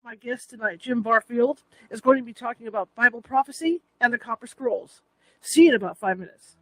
My guest tonight, Jim Barfield, is going to be talking about Bible prophecy and the Copper Scrolls. See you in about 5 minutes.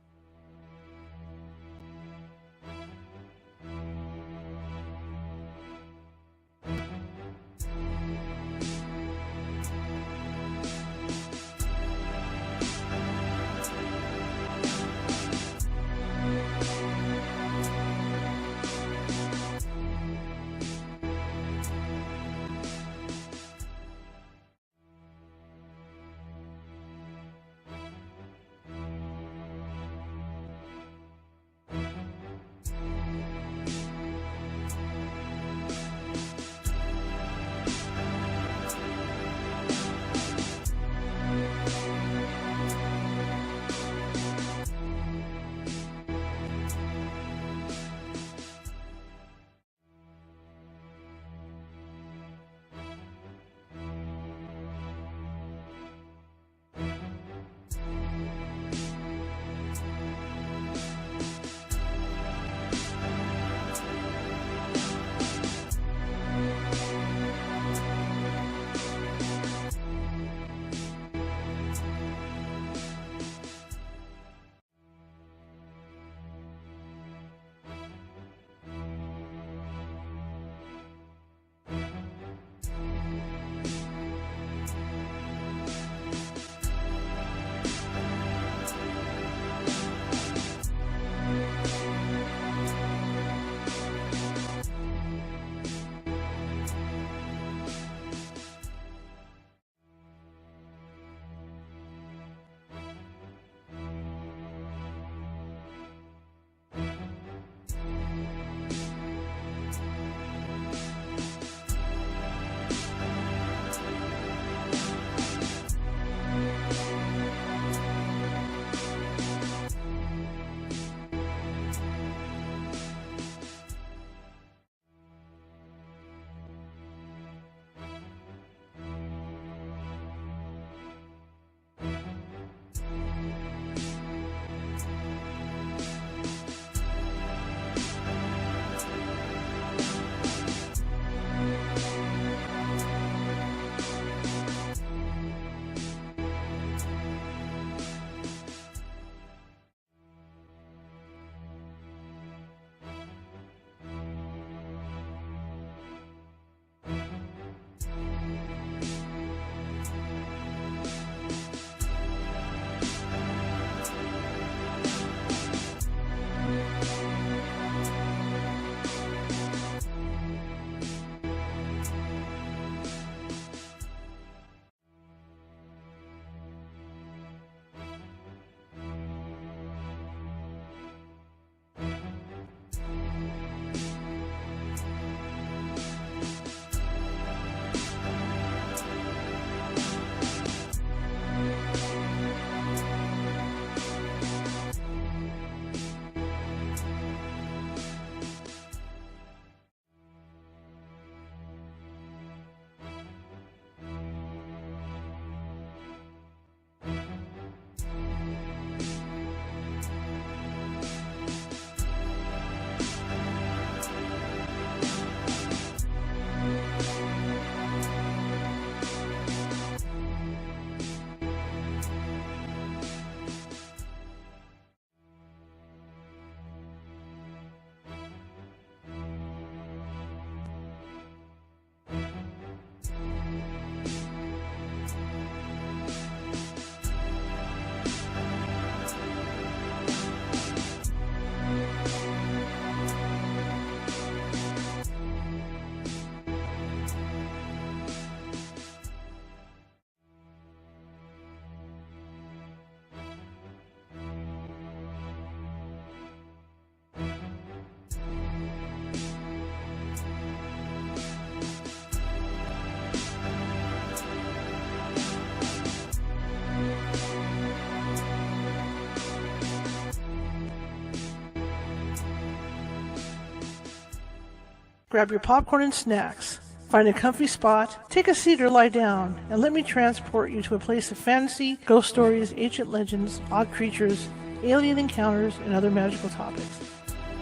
Grab your popcorn and snacks. Find a comfy spot, take a seat or lie down, and let me transport you to a place of fantasy, ghost stories, ancient legends, odd creatures, alien encounters, and other magical topics.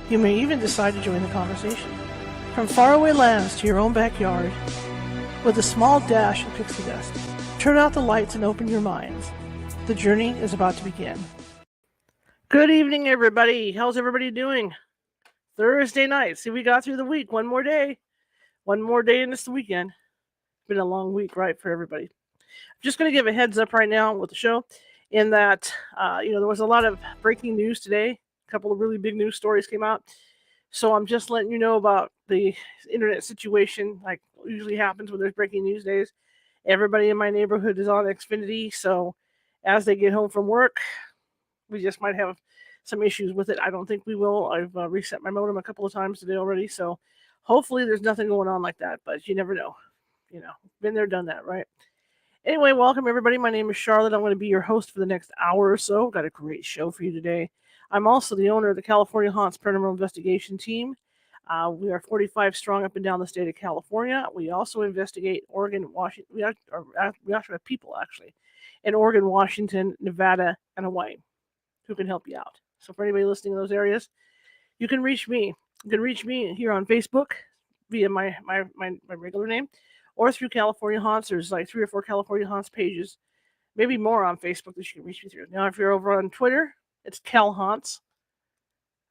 You may even decide to join the conversation. From faraway lands to your own backyard, with a small dash of pixie dust. Turn out the lights and open your minds. The journey is about to begin. Good evening, everybody. How's everybody doing? Thursday night. See, we got through the week. One more day. One more day and it's the weekend. It's been a long week, right, for everybody. I'm just going to give a heads up right now with the show in that, there was a lot of breaking news today. A couple of really big news stories came out. So I'm just letting you know about the internet situation, like usually happens when there's breaking news days. Everybody in my neighborhood is on Xfinity, so as they get home from work, we just might have some issues with it. I don't think we will. I've reset my modem a couple of times today already, so hopefully there's nothing going on like that, but you never know. Been there, done that, right? Anyway, welcome everybody. My name is Charlotte. I'm going to be your host for the next hour or so. Got a great show for you today. I'm also the owner of the California Haunts Paranormal Investigation Team. We are 45 strong up and down the state of California. We also investigate Oregon, Washington. We actually have people, actually, in Oregon, Washington, Nevada, and Hawaii who can help you out. So for anybody listening in those areas, you can reach me. You can reach me here on Facebook via my regular name, or through California Haunts. There's like 3 or 4 California Haunts pages, maybe more on Facebook that you can reach me through. Now, if you're over on Twitter, it's Cal Haunts.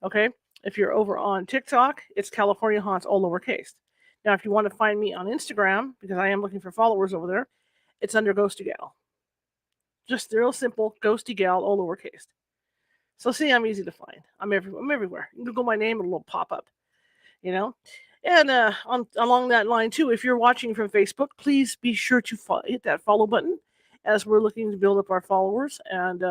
Okay? If you're over on TikTok, it's California Haunts, all lowercase. Now, if you want to find me on Instagram, because I am looking for followers over there, it's under Ghosty Gal. Just real simple, Ghosty Gal, all lowercase. So see, I'm easy to find. I'm everywhere. You can Google my name, and it'll pop up. And along that line, too, if you're watching from Facebook, please be sure to hit that follow button as we're looking to build up our followers, and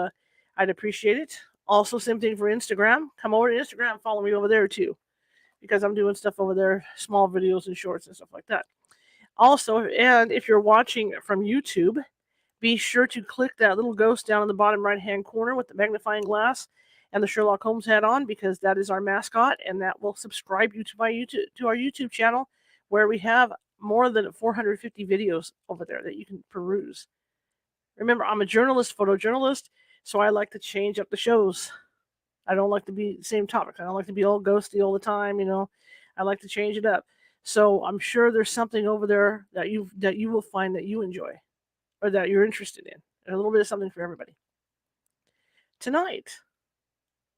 I'd appreciate it. Also, same thing for Instagram. Come over to Instagram, follow me over there, too, because I'm doing stuff over there, small videos and shorts and stuff like that. Also, and if you're watching from YouTube, be sure to click that little ghost down in the bottom right-hand corner with the magnifying glass and the Sherlock Holmes hat on, because that is our mascot, and that will subscribe you to our YouTube channel, where we have more than 450 videos over there that you can peruse. Remember, I'm a journalist, photojournalist, so I like to change up the shows. I don't like to be the same topics. I don't like to be all ghosty all the time. I like to change it up. So I'm sure there's something over there that you will find that you enjoy, or that you're interested in. A little bit of something for everybody. Tonight.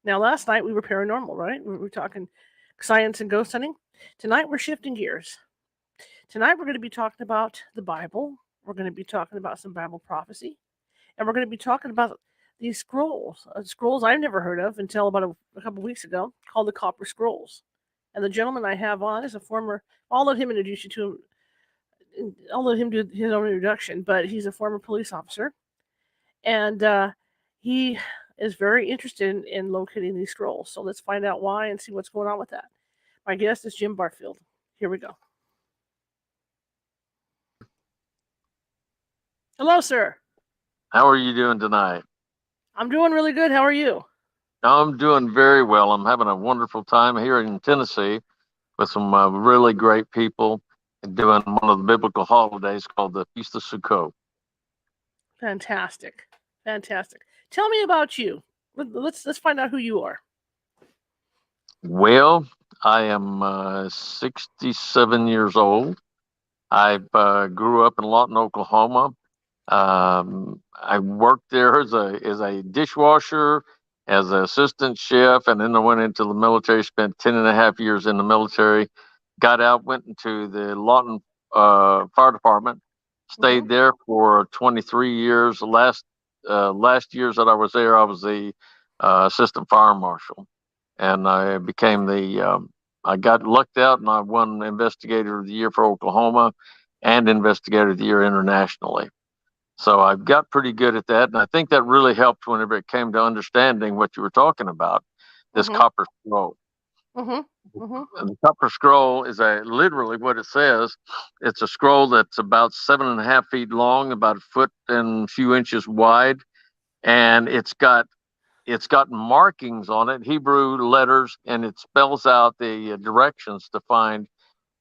Now, last night we were paranormal, right? We were talking science and ghost hunting. Tonight we're shifting gears. Tonight we're going to be talking about the Bible. We're going to be talking about some Bible prophecy. And we're going to be talking about these scrolls. Scrolls I've never heard of until about a couple weeks ago, called the Copper Scrolls. And the gentleman I have on is a former, I'll let him introduce you to him. I'll let him do his own introduction, but he's a former police officer. And he is very interested in locating these scrolls. So let's find out why and see what's going on with that. My guest is Jim Barfield. Here we go. Hello, sir. How are you doing tonight? I'm doing really good. How are you? I'm doing very well. I'm having a wonderful time here in Tennessee with some really great people and doing one of the biblical holidays called the Feast of Sukkot. Fantastic. Tell me about you. Let's find out who you are. Well, I am 67 years old. I grew up in Lawton, Oklahoma. I worked there as a dishwasher, as an assistant chef, and then I went into the military, spent 10 and a half years in the military, got out, went into the Lawton Fire Department, stayed there for 23 years. Last years that I was there, I was the assistant fire marshal, and I became I got lucked out and I won Investigator of the Year for Oklahoma and Investigator of the Year internationally. So I got pretty good at that, and I think that really helped whenever it came to understanding what you were talking about, this copper scroll. And the copper scroll is literally what it says. It's a scroll that's about 7.5 feet long, about a foot and a few inches wide, and it's got markings on it, Hebrew letters, and it spells out the directions to find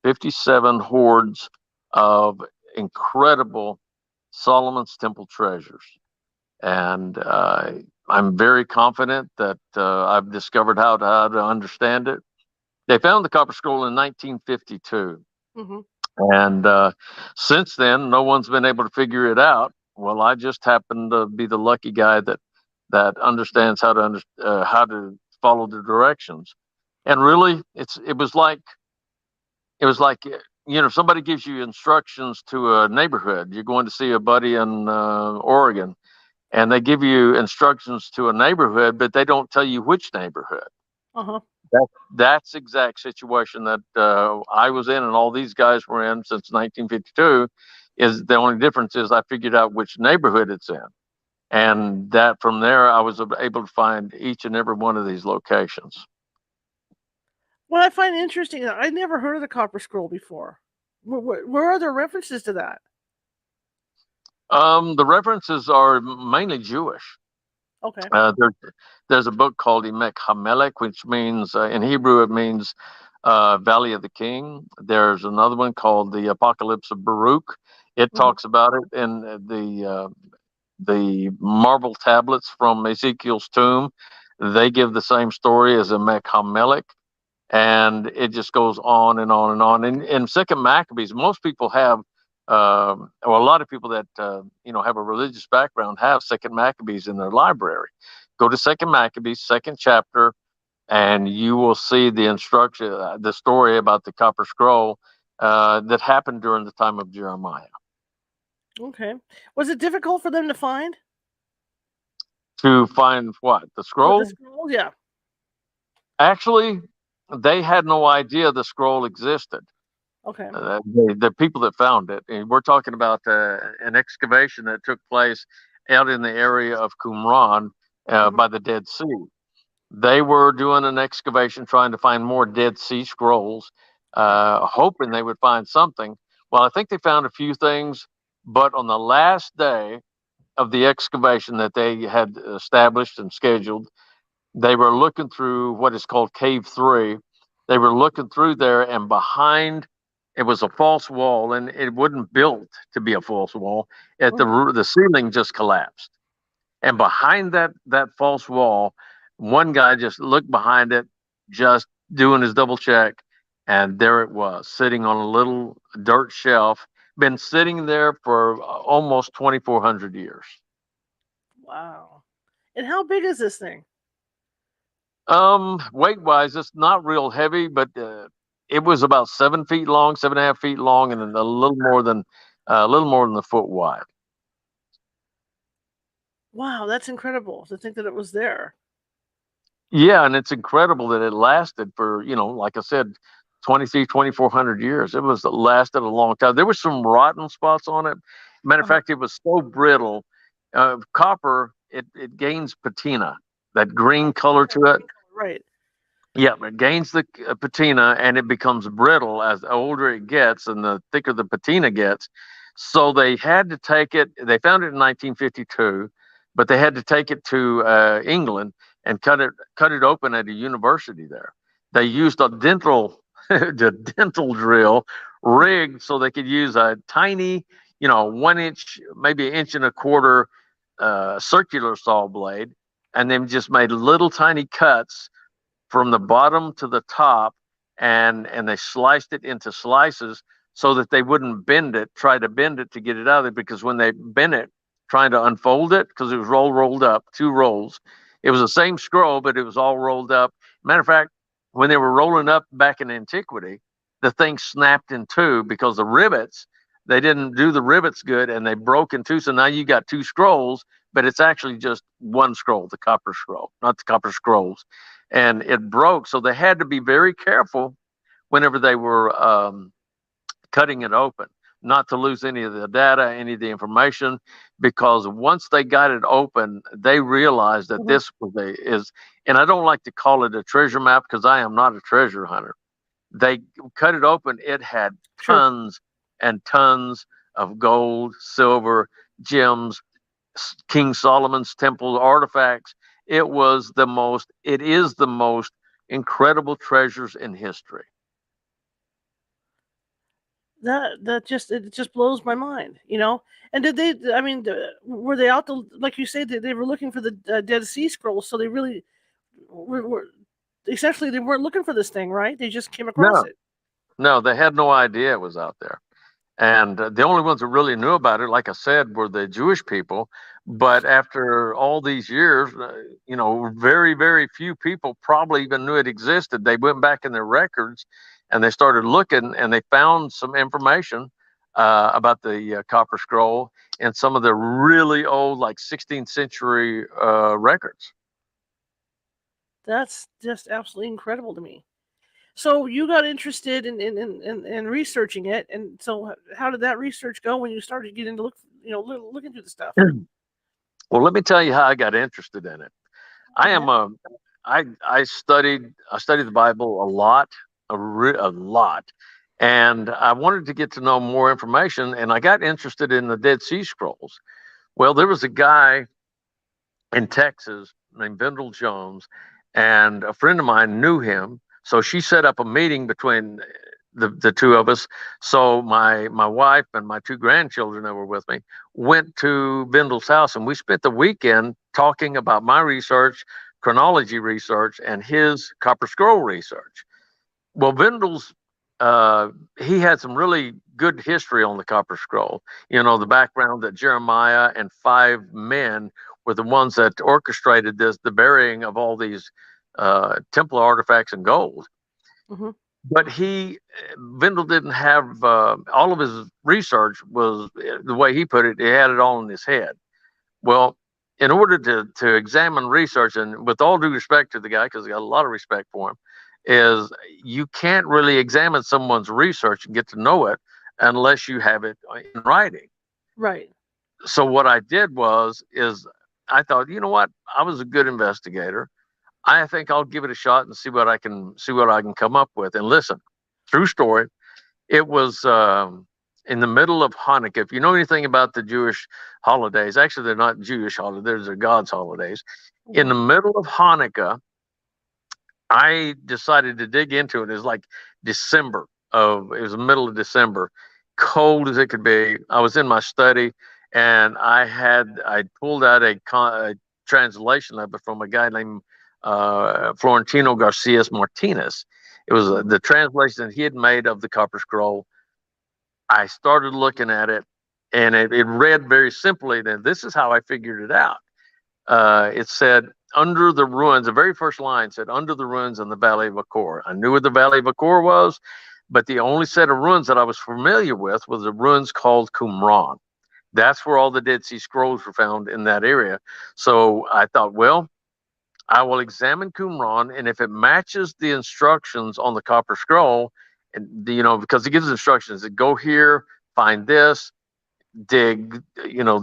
57 hoards of incredible Solomon's Temple treasures. And I'm very confident that I've discovered how to understand it. They found the copper scroll in 1952. And since then, no one's been able to figure it out. Well, I just happen to be the lucky guy that understands how to follow the directions. And really, it was like if somebody gives you instructions to a neighborhood, you're going to see a buddy in Oregon, and they give you instructions to a neighborhood, but they don't tell you which neighborhood. Uh-huh. That's the exact situation that I was in, and all these guys were in since 1952. Is the only difference is I figured out which neighborhood it's in, and that from there I was able to find each and every one of these locations. What I find interesting, I never heard of the Copper Scroll before. Where are there references to that? The references are mainly Jewish. Okay. There's a book called Emek Hamelech, which means in Hebrew it means Valley of the King. There's another one called the Apocalypse of Baruch. It talks about it in the marble tablets from Ezekiel's tomb. They give the same story as Emek Hamelech, and it just goes on and on and on. In Second Maccabees, most people have. Well, a lot of people that have a religious background have Second Maccabees in their library. Go to Second Maccabees, second chapter, and you will see the instruction, the story about the Copper Scroll that happened during the time of Jeremiah. Okay. Was it difficult for them to find? To find what? The scroll? The scroll, yeah. Actually, they had no idea the scroll existed. Okay. The people that found it, and we're talking about an excavation that took place out in the area of Qumran by the Dead Sea. They were doing an excavation trying to find more Dead Sea scrolls, hoping they would find something. Well, I think they found a few things, but on the last day of the excavation that they had established and scheduled, they were looking through what is called Cave 3. They were looking through there, and behind it was a false wall, and it wasn't built to be a false wall. The ceiling just collapsed, and behind that false wall, one guy just looked behind it, just doing his double check, and there it was, sitting on a little dirt shelf, been sitting there for almost 2,400 years. Wow. And how big is this thing? Weight wise, it's not real heavy, but it was about 7 feet long, 7.5 feet long, and a little more than a foot wide. Wow, that's incredible to think that it was there. Yeah, and it's incredible that it lasted for, like I said, 2,400 years. It lasted a long time. There were some rotten spots on it. Matter of fact, it was so brittle. Copper, it gains patina, that green color to it. Right. Yeah, it gains the patina, and it becomes brittle as the older it gets and the thicker the patina gets. So they had to take it. They found it in 1952, but they had to take it to England and cut it open at a university there. They used a dental drill rigged so they could use a tiny, 1 inch, maybe 1.25 inch circular saw blade, and then just made little tiny cuts from the bottom to the top, and they sliced it into slices so that they wouldn't try to bend it to get it out of it, because when they bent it, trying to unfold it, because it was rolled up, 2 rolls. It was the same scroll, but it was all rolled up. Matter of fact, when they were rolling up back in antiquity, the thing snapped in two because they didn't do the rivets good, and they broke in two. So now you got 2 scrolls, but it's actually just one scroll, the Copper Scroll, not the Copper Scrolls. And it broke. So they had to be very careful whenever they were cutting it open, not to lose any of the data, any of the information, because once they got it open, they realized that this and I don't like to call it a treasure map because I am not a treasure hunter. They cut it open. It had tons and tons of gold, silver, gems, King Solomon's temple artifacts. It is the most incredible treasures in history. It just blows my mind, And did they? I mean, were they out to, like you said, they were looking for the Dead Sea Scrolls? So they really were essentially, they weren't looking for this thing, right? They just came across it. No, they had no idea it was out there. And the only ones that really knew about it, like I said, were the Jewish people. But after all these years, very, very few people probably even knew it existed. They went back in their records and they started looking, and they found some information about the Copper Scroll in some of the really old, like 16th century records. That's just absolutely incredible to me. So you got interested in researching it, and so how did that research go when you started getting to look into the stuff? Well, let me tell you how I got interested in it. I am a I studied the Bible a lot, a lot, and I wanted to get to know more information, and I got interested in the Dead Sea Scrolls. Well, there was a guy in Texas named Vendel Jones, and a friend of mine knew him, so she set up a meeting between the two of us. So my wife and my two grandchildren that were with me went to Vendel's house, and we spent the weekend talking about my research, chronology research, and his Copper Scroll research. Well, Vendel's he had some really good history on the Copper Scroll. The background that Jeremiah and 5 men were the ones that orchestrated the burying of all these temple artifacts and gold. Mm-hmm. But Vendel didn't have all of his research was the way he put it. He had it all in his head. Well, in order to examine research, and with all due respect to the guy, because I got a lot of respect for him, is you can't really examine someone's research and get to know it unless you have it in writing. Right. So what I did is I thought, you know what? I was a good investigator. I think I'll give it a shot and see what I can come up with. And listen, true story. It was in the middle of Hanukkah. If you know anything about the Jewish holidays, actually they're not Jewish holidays; they're God's holidays. Mm-hmm. In the middle of Hanukkah, I decided to dig into it. It was like December it was the middle of December, cold as it could be. I was in my study, and I pulled out a translation of it from a guy named Florentino Garcias Martinez. It was the translation that he had made of the Copper Scroll. I started looking at it, and it read very simply. Then this is how I figured it out. It said, under the ruins, the very first line said, under the ruins in the Valley of Achor. I knew what the Valley of Achor was, but the only set of ruins that I was familiar with was the ruins called Qumran. That's where all the Dead Sea Scrolls were found, in that area. So I thought, well, I will examine Qumran, and if it matches the instructions on the Copper Scroll, and because it gives instructions that go here, find this, dig,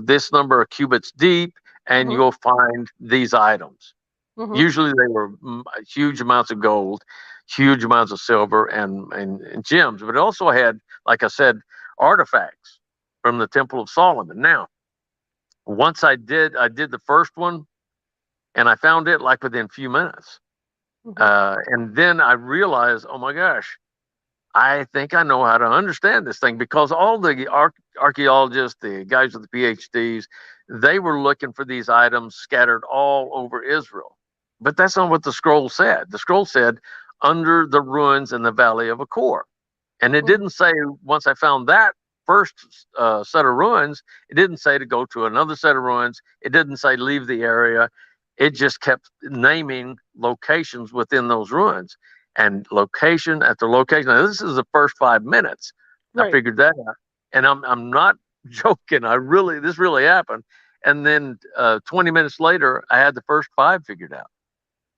this number of cubits deep, and Mm-hmm. you'll find these items. Mm-hmm. Usually they were huge amounts of gold, huge amounts of silver, and gems. But it also had, like I said, artifacts from the Temple of Solomon. Now, once I did the first one, and I found it like within a few minutes. Mm-hmm. And then I realized, oh my gosh, I think I know how to understand this thing, because all the archaeologists, the guys with the PhDs, they were looking for these items scattered all over Israel. But that's not what the scroll said. The scroll said, under the ruins in the Valley of Achor. And it didn't say, once I found that first set of ruins, it didn't say to go to another set of ruins. It didn't say leave the area. It just kept naming locations within those ruins. And location after location. Now, this is the first 5 minutes. Right. I figured that out, and I'm not joking. This really happened. And then 20 minutes later, I had the first 5 figured out.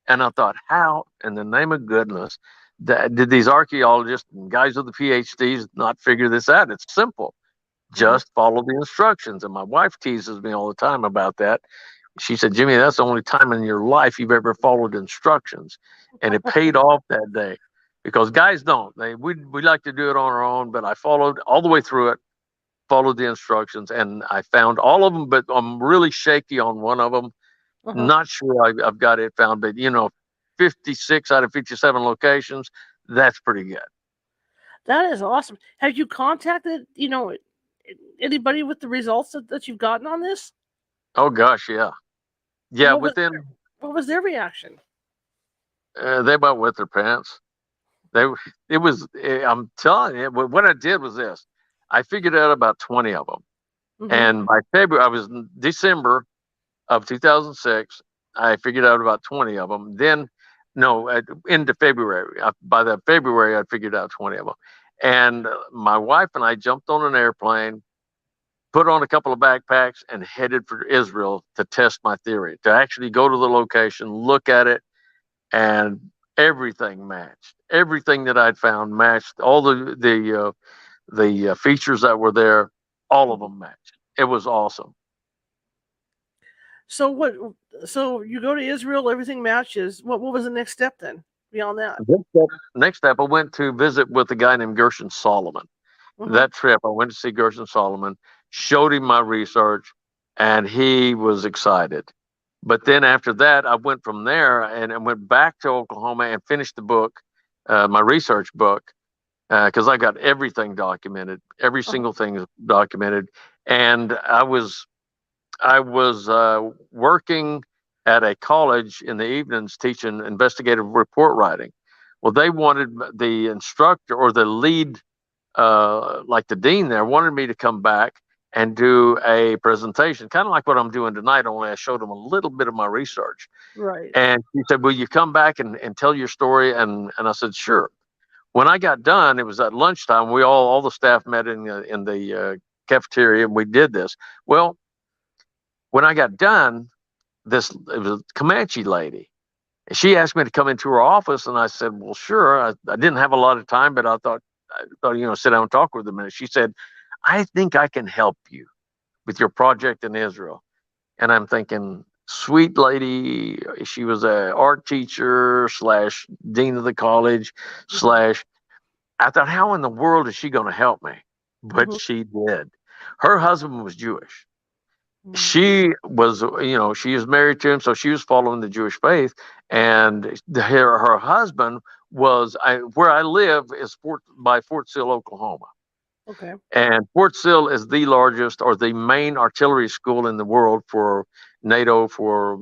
And I thought, how in the name of goodness did these archaeologists and guys with the PhDs not figure this out? It's simple. Just follow the instructions. And my wife teases me all the time about that. She said, Jimmy, that's the only time in your life you've ever followed instructions. And it paid off that day, because guys don't. We like to do it on our own, but I followed all the way through it, followed the instructions, and I found all of them, but I'm really shaky on one of them. Not sure I've got it found, but 56 out of 57 locations, that's pretty good. That is awesome. Have you contacted, anybody with the results that you've gotten on this? Oh gosh, yeah. Yeah, what was their reaction? They about wet their pants. I'm telling you, what I did was this. I figured out about 20 of them. And by February, I was in December of 2006. I figured out about 20 of them. Then, no, into February. By the February, I figured out 20 of them. And my wife and I jumped on an airplane, put on a couple of backpacks, and headed for Israel to test my theory, to actually go to the location, look at it, and everything matched. Everything that I'd found matched. All the features that were there, all of them matched. It was awesome. So what? So you go to Israel, everything matches. What was the next step then? Beyond that, Next step, I went to visit with a guy named Gershon Solomon. That trip, I went to see Gershon Solomon, showed him my research, and he was excited. But then after that, I went from there and I went back to Oklahoma and finished the book, my research book, because I got everything documented, every single thing is documented, and I was working at a college in the evenings teaching investigative report writing. Well, they wanted the instructor or the lead, like the dean there, wanted me to come back and do a presentation, kind of like what I'm doing tonight, only I showed them a little bit of my research. right? And he said, will you come back and tell your story? And I said, sure. When I got done, it was at lunchtime. We all the staff met in the cafeteria, and we did this. Well, when I got done, it was a Comanche lady. She asked me to come into her office, and I said, well, sure. I didn't have a lot of time, but I thought, sit down and talk with her a minute. She said, I think I can help you with your project in Israel. And I'm thinking, sweet lady. She was a art teacher / dean of the college / I thought, how in the world is she going to help me? But she did. Her husband was Jewish. She was, she was married to him, so she was following the Jewish faith. And her husband was, where I live is by Fort Sill, Oklahoma. Okay. And Fort Sill is the largest or the main artillery school in the world for NATO, for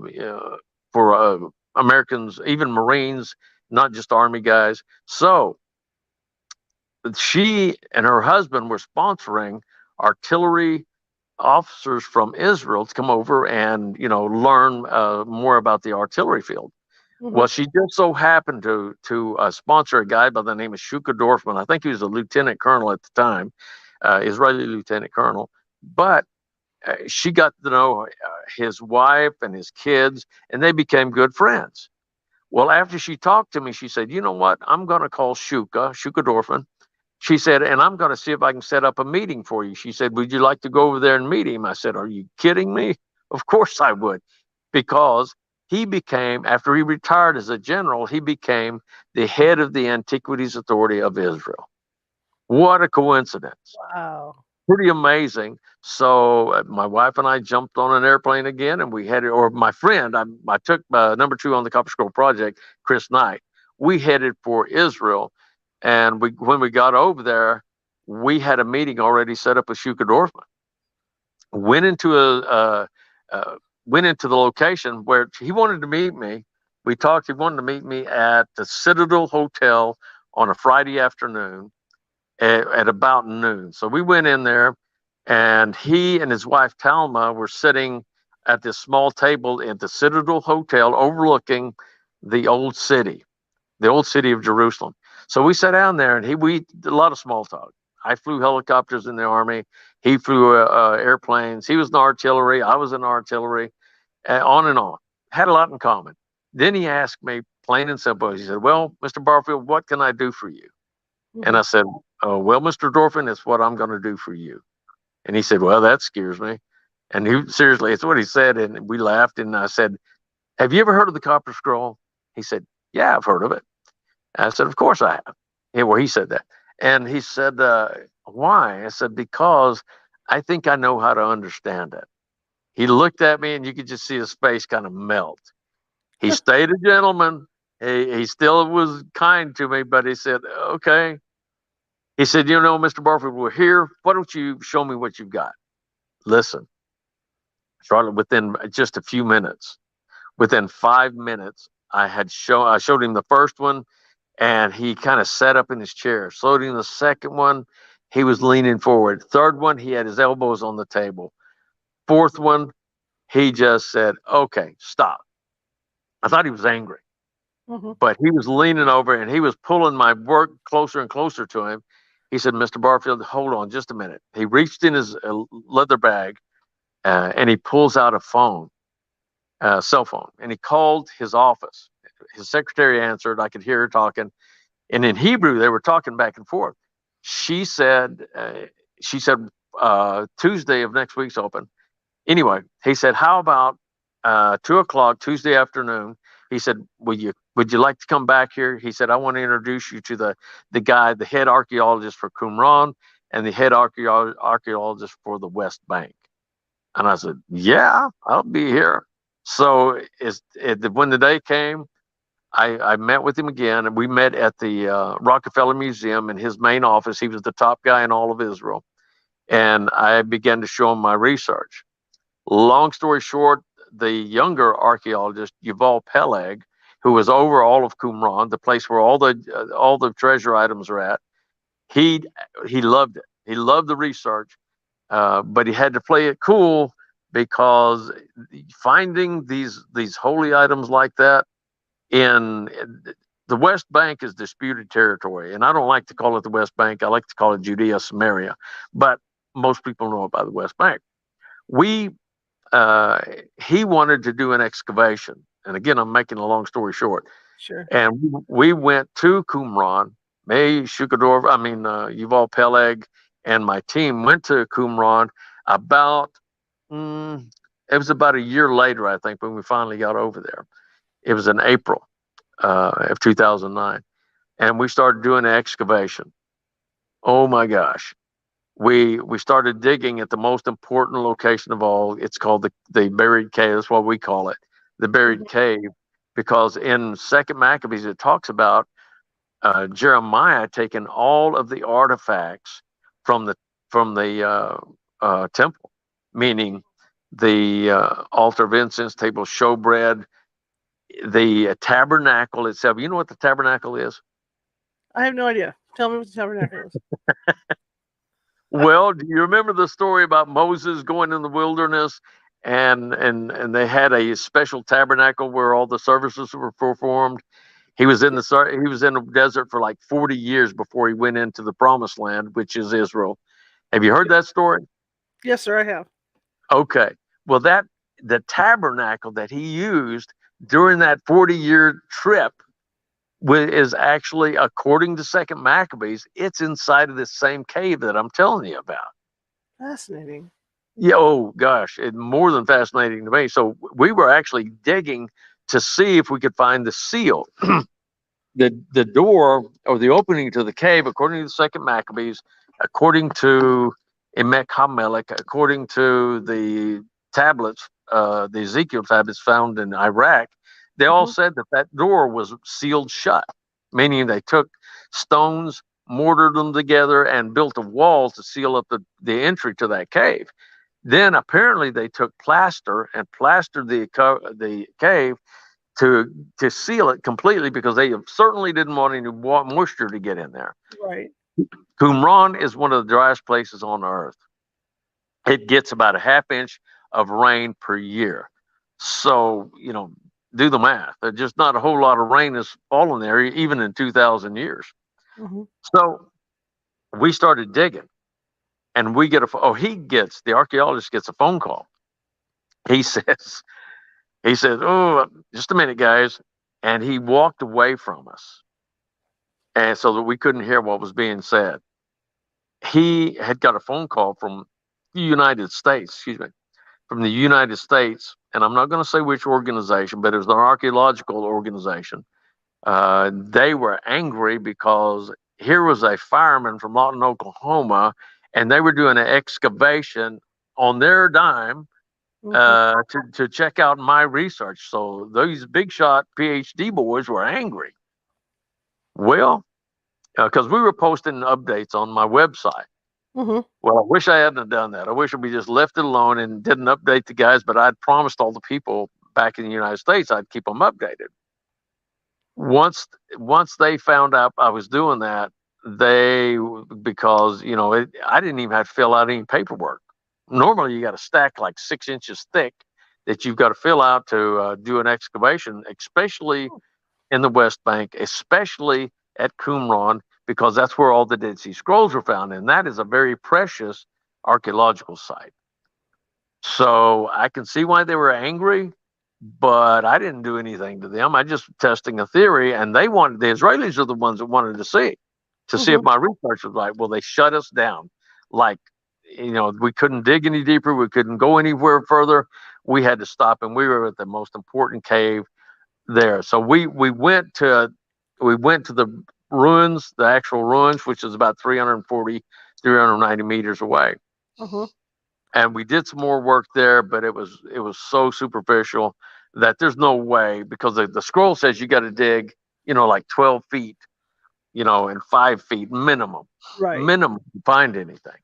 Americans, even Marines, not just Army guys. So she and her husband were sponsoring artillery officers from Israel to come over and learn more about the artillery field. Well, she just so happened to sponsor a guy by the name of Shuka Dorfman. I think he was a lieutenant colonel at the time, Israeli lieutenant colonel. But she got to know his wife and his kids, and they became good friends. Well, after she talked to me, she said, you know what? I'm going to call Shuka Dorfman. She said, and I'm going to see if I can set up a meeting for you. She said, would you like to go over there and meet him? I said, are you kidding me? Of course I would, because he became, after he retired as a general, he became the head of the Antiquities Authority of Israel. What a coincidence. Wow. Pretty amazing. So my wife and I jumped on an airplane again, and we headed, or my friend, I took number 2 on the Copper Scroll Project, Chris Knight. We headed for Israel. And when we got over there, we had a meeting already set up with Shuka Dorfman. Went into the location where he wanted to meet me. We talked. He wanted to meet me at the Citadel Hotel on a Friday afternoon at about noon. So we went in there, and he and his wife Talma were sitting at this small table at the Citadel Hotel overlooking the old city of Jerusalem. So we sat down there, and we did a lot of small talk. I flew helicopters in the Army. He flew airplanes. He was in artillery. I was in artillery, on and on. Had a lot in common. Then he asked me, plain and simple, he said, well, Mr. Barfield, what can I do for you? And I said, oh, well, Mr. Dorfman, it's what I'm going to do for you. And he said, well, that scares me. And seriously, it's what he said. And we laughed. And I said, have you ever heard of the Copper Scroll? He said, yeah, I've heard of it. I said, of course I have. Yeah, well, he said that. And he said, why? I said, because I think I know how to understand it. He looked at me, and you could just see his face kind of melt. He stayed a gentleman. He still was kind to me, but he said, okay. He said, Mr. Barfield, we're here. Why don't you show me what you've got? Listen, Charlotte, within just a few minutes, within 5 minutes, I showed him the first one, and he kind of sat up in his chair. Showed him the second one. he was leaning forward. Third one, he had his elbows on the table. Fourth one, he just said, "Okay, stop." I thought he was angry, Mm-hmm. but he was leaning over and he was pulling my work closer and closer to him. He said, "Mr. Barfield, hold on just a minute." He reached in his leather bag and he pulls out a phone, cell phone, and he called his office. His secretary answered. I could hear her talking, and in Hebrew they were talking back and forth. She said, she said, Tuesday of next week's open. Anyway, he said, "How about 2 o'clock Tuesday afternoon?" He said, would you like to come back here?" He said, "I want to introduce you to the guy, the head archaeologist for Qumran and the head archaeologist for the West Bank." And I said, "Yeah, I'll be here." So when the day came, I met with him again, and we met at the Rockefeller Museum in his main office. He was the top guy in all of Israel. And I began to show him my research. Long story short, the younger archaeologist, Yuval Peleg, who was over all of Qumran, the place where all the treasure items are at, he loved it. He loved the research, but he had to play it cool because finding these holy items like that in the West Bank is disputed territory, and I don't like to call it the West Bank. I like to call it Judea Samaria, but most people know it by the West Bank. We He wanted to do an excavation, and again, I'm making a long story short. Sure. And we went to Qumran. Yuval Peleg and my team went to Qumran about it was about a year later, I think, when we finally got over there. It was in April of 2009, and we started doing an excavation. Oh my gosh. We started digging at the most important location of all. It's called the buried cave. That's what we call it, the buried cave, because in Second Maccabees it talks about Jeremiah taking all of the artifacts from the temple, meaning the altar of incense, table, showbread, the tabernacle itself. You know what the tabernacle is? I have no idea. Tell me what the tabernacle is. Well, do you remember the story about Moses going in the wilderness and they had a special tabernacle where all the services were performed? He was in the desert for like 40 years before he went into the promised land, which is Israel. Have you heard that story? Yes, sir, I have. Okay. Well, the tabernacle that he used during that 40-year trip is actually, according to Second Maccabees, it's inside of this same cave that I'm telling you about. Fascinating. Yeah. Oh gosh, it's more than fascinating to me. So we were actually digging to see if we could find the seal. The door or the opening to the cave, according to the Second Maccabees, according to Emek HaMelech, according to the tablets, the Ezekiel tablets found in Iraq, they all said that door was sealed shut, meaning they took stones, mortared them together, and built a wall to seal up the entry to that cave. Then apparently they took plaster and plastered the cave to seal it completely, because they certainly didn't want any moisture to get in there. Right. Qumran is one of the driest places on earth. It gets about a half inch of rain per year. So, do the math. There's just not a whole lot of rain has fallen there, even in 2,000 years. So we started digging, and the archaeologist gets a phone call. He says, "Oh, just a minute, guys." And he walked away from us, and so that we couldn't hear what was being said. He had got a phone call from the United States, and I'm not going to say which organization, but it was an archaeological organization. They were angry because here was a fireman from Lawton, Oklahoma, and they were doing an excavation on their dime to check out my research. So those big shot PhD boys were angry. Well, because we were posting updates on my website. Well, I wish I hadn't done that. I wish we just left it alone and didn't update the guys, but I'd promised all the people back in the United States I'd keep them updated. Once they found out I was doing that, because I didn't even have to fill out any paperwork. Normally, you got a stack like 6 inches thick that you've got to fill out to do an excavation, especially in the West Bank, especially at Qumran, because that's where all the Dead Sea Scrolls were found, and that is a very precious archaeological site. So I can see why they were angry, but I didn't do anything to them. I just testing a theory, and the Israelis are the ones that wanted to see if my research was right. Well, they shut us down. Like, we couldn't dig any deeper. We couldn't go anywhere further. We had to stop, and we were at the most important cave there. So we went to the ruins, the actual ruins, which is about 390 meters away. And we did some more work there, but it was so superficial that there's no way, because the scroll says you got to dig, like 12 feet, and 5 feet minimum to find anything.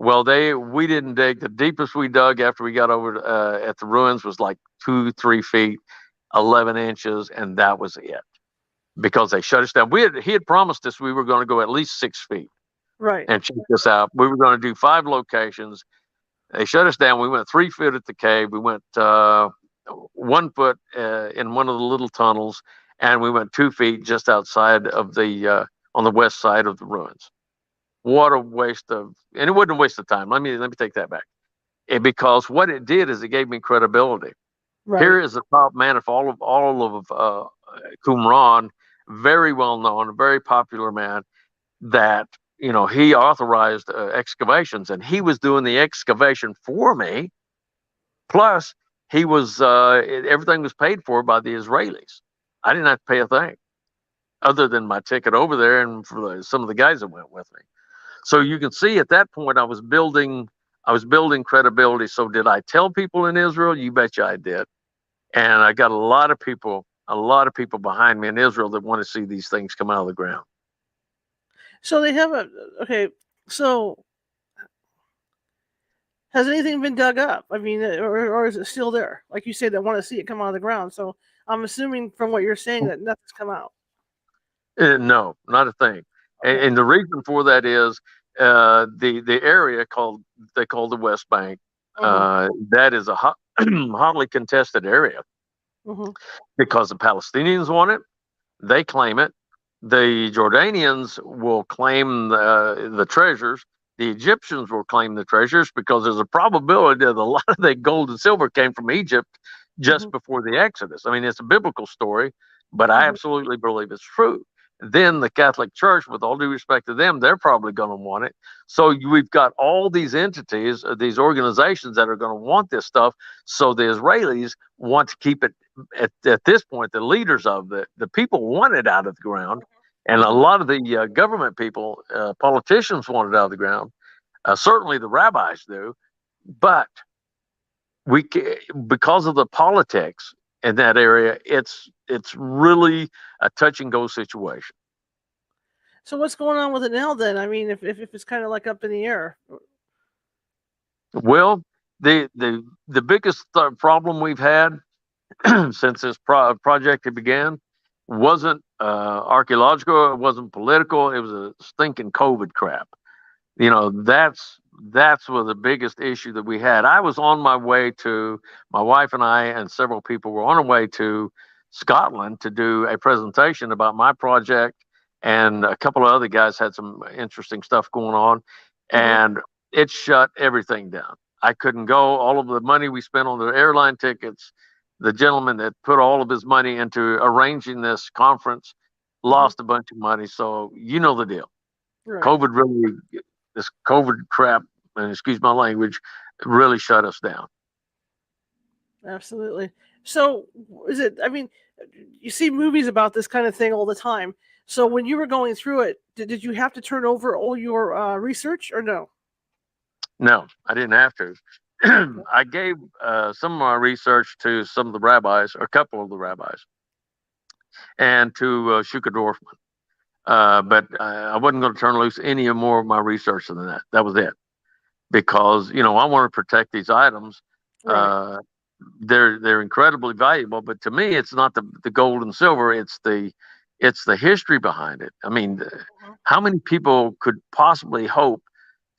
Well, we didn't dig. The deepest we dug after we got over at the ruins was like 2-3 feet, 11 inches, and that was it, because they shut us down. He had promised us we were going to go at least 6 feet, and check this out. We were going to do 5 locations. They shut us down. We went 3 feet at the cave. We went 1 foot in one of the little tunnels, and we went 2 feet just outside of on the west side of the ruins. What a waste and it wasn't a waste of time. Let me take that back. Because what it did is it gave me credibility. Here is the top man of all of Qumran, very well known, a very popular man, that he authorized excavations, and he was doing the excavation for me. Plus, he was everything was paid for by the Israelis. I didn't have to pay a thing, other than my ticket over there and for some of the guys that went with me. So you can see at that point I was building credibility. So did I tell people in Israel? You betcha I did. And I got a lot of people behind me in Israel that want to see these things come out of the ground. So they have so has anything been dug up? I mean, or is it still there? Like you said, they want to see it come out of the ground. So I'm assuming from what you're saying that nothing's come out. No, not a thing. Okay. And the reason for that is the area they call the West Bank. That is a hotly contested area because the Palestinians want it. They claim it. The Jordanians will claim the treasures. The Egyptians will claim the treasures, because there's a probability that a lot of the gold and silver came from Egypt just before the Exodus. I mean, it's a biblical story, but I absolutely believe it's true. Then the Catholic Church, with all due respect to them, they're probably going to want it. So we've got all these entities, these organizations that are going to want this stuff. So the Israelis want to keep it at this point. The leaders of the people want it out of the ground, and a lot of the government people, politicians, want it out of the ground. Certainly the rabbis do, but because of the politics in that area, it's really a touch and go situation. So what's going on with it now then? I mean, if it's kind of like up in the air. Well, the biggest problem we've had since this project began wasn't archaeological, it wasn't political, it was a stinking COVID crap. That's was the biggest issue that we had. I was on my way my wife and I and several people were on our way to Scotland to do a presentation about my project, and a couple of other guys had some interesting stuff going on, and it shut everything down. I couldn't go. All of the money we spent on the airline tickets, the gentleman that put all of his money into arranging this conference lost a bunch of money. So you know the deal. Right. This COVID crap, and excuse my language, really shut us down. Absolutely. So you see movies about this kind of thing all the time. So when you were going through it, did you have to turn over all your research, or no? No, I didn't have to. I gave some of my research to some of the rabbis, or a couple of the rabbis, and to Shuka Dorfman. But I wasn't going to turn loose any more of my research than that. That was it. Because, I want to protect these items. Right. They're incredibly valuable, but to me, it's not the gold and silver. It's the It's the history behind it. I mean, how many people could possibly hope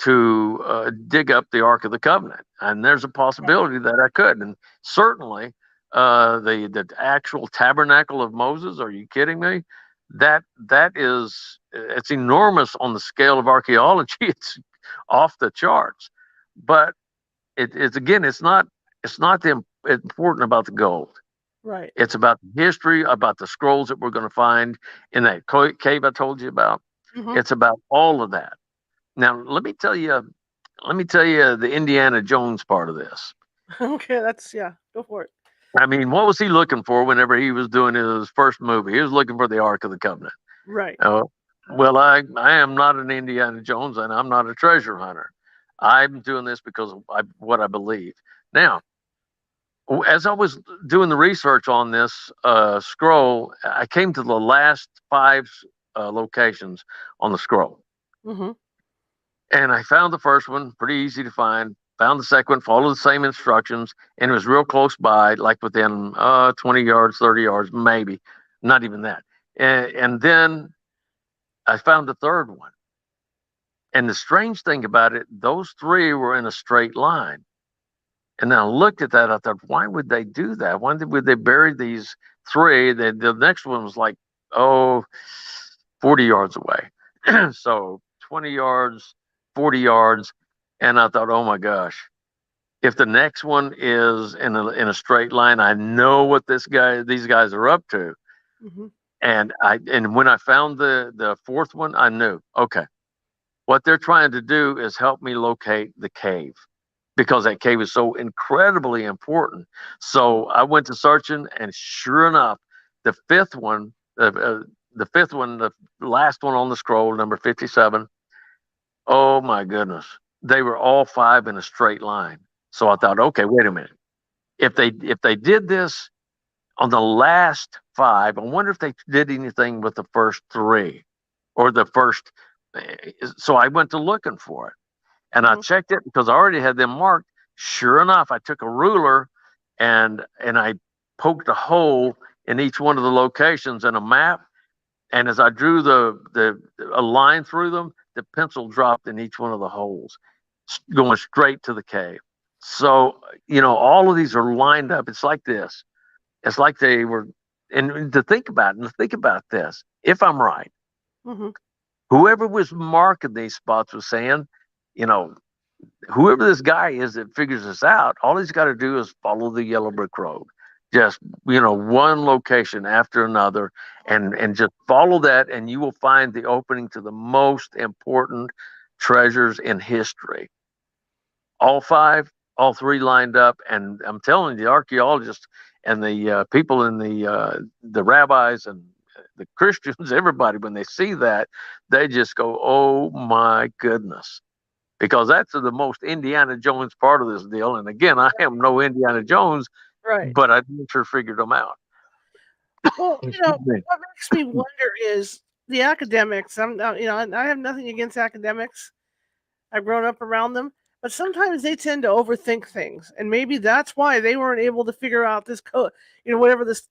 to dig up the Ark of the Covenant? And there's a possibility that I could. And certainly the actual tabernacle of Moses, are you kidding me? That is, it's enormous on the scale of archaeology. It's off the charts. But it's again, it's not important about the gold. Right. It's about the history, about the scrolls that we're going to find in that cave I told you about. It's about all of that. Now, let me tell you the Indiana Jones part of this. Okay, go for it. I mean, what was he looking for whenever he was doing his first movie? He was looking for the Ark of the Covenant. Right. Well, I am not an Indiana Jones, and I'm not a treasure hunter. I'm doing this because of what I believe. Now, as I was doing the research on this scroll, I came to the last 5 locations on the scroll. And I found the first one, pretty easy to find. Found the second one, followed the same instructions, and it was real close by, like within 20 yards, 30 yards, maybe. Not even that. And then I found the third one. And the strange thing about it, those 3 were in a straight line. And then I looked at that, I thought, why would they do that? Why would they bury these 3? The next one was like, 40 yards away. So 20 yards, 40 yards. And I thought, oh my gosh, if the next one is in a straight line, I know what these guys are up to. And when I found the fourth one, I knew, okay, what they're trying to do is help me locate the cave, because that cave is so incredibly important. So I went to searching, and sure enough, the fifth one, the last one on the scroll, number 57. Oh my goodness, they were all 5 in a straight line. So I thought, okay, wait a minute. If they did this on the last 5, I wonder if they did anything with the first 3 or the first. So I went to looking for it, and I checked it because I already had them marked. Sure enough, I took a ruler and I poked a hole in each one of the locations in a map. And as I drew a line through them, the pencil dropped in each one of the holes, going straight to the cave. So, all of these are lined up. It's like this. It's like they were, and to think about this, if I'm right, whoever was marking these spots was saying, whoever this guy is that figures this out, all he's got to do is follow the yellow brick road. Just, one location after another, and just follow that, and you will find the opening to the most important treasures in history. All 3 lined up, and I'm telling you, the archaeologists and the people in the rabbis and the Christians, everybody, when they see that, they just go, oh my goodness. Because that's the most Indiana Jones part of this deal. And again, I am no Indiana Jones, but I sure figured them out. Well, what makes me wonder is the academics. I have nothing against academics. I've grown up around them, but sometimes they tend to overthink things, and maybe that's why they weren't able to figure out this code, whatever this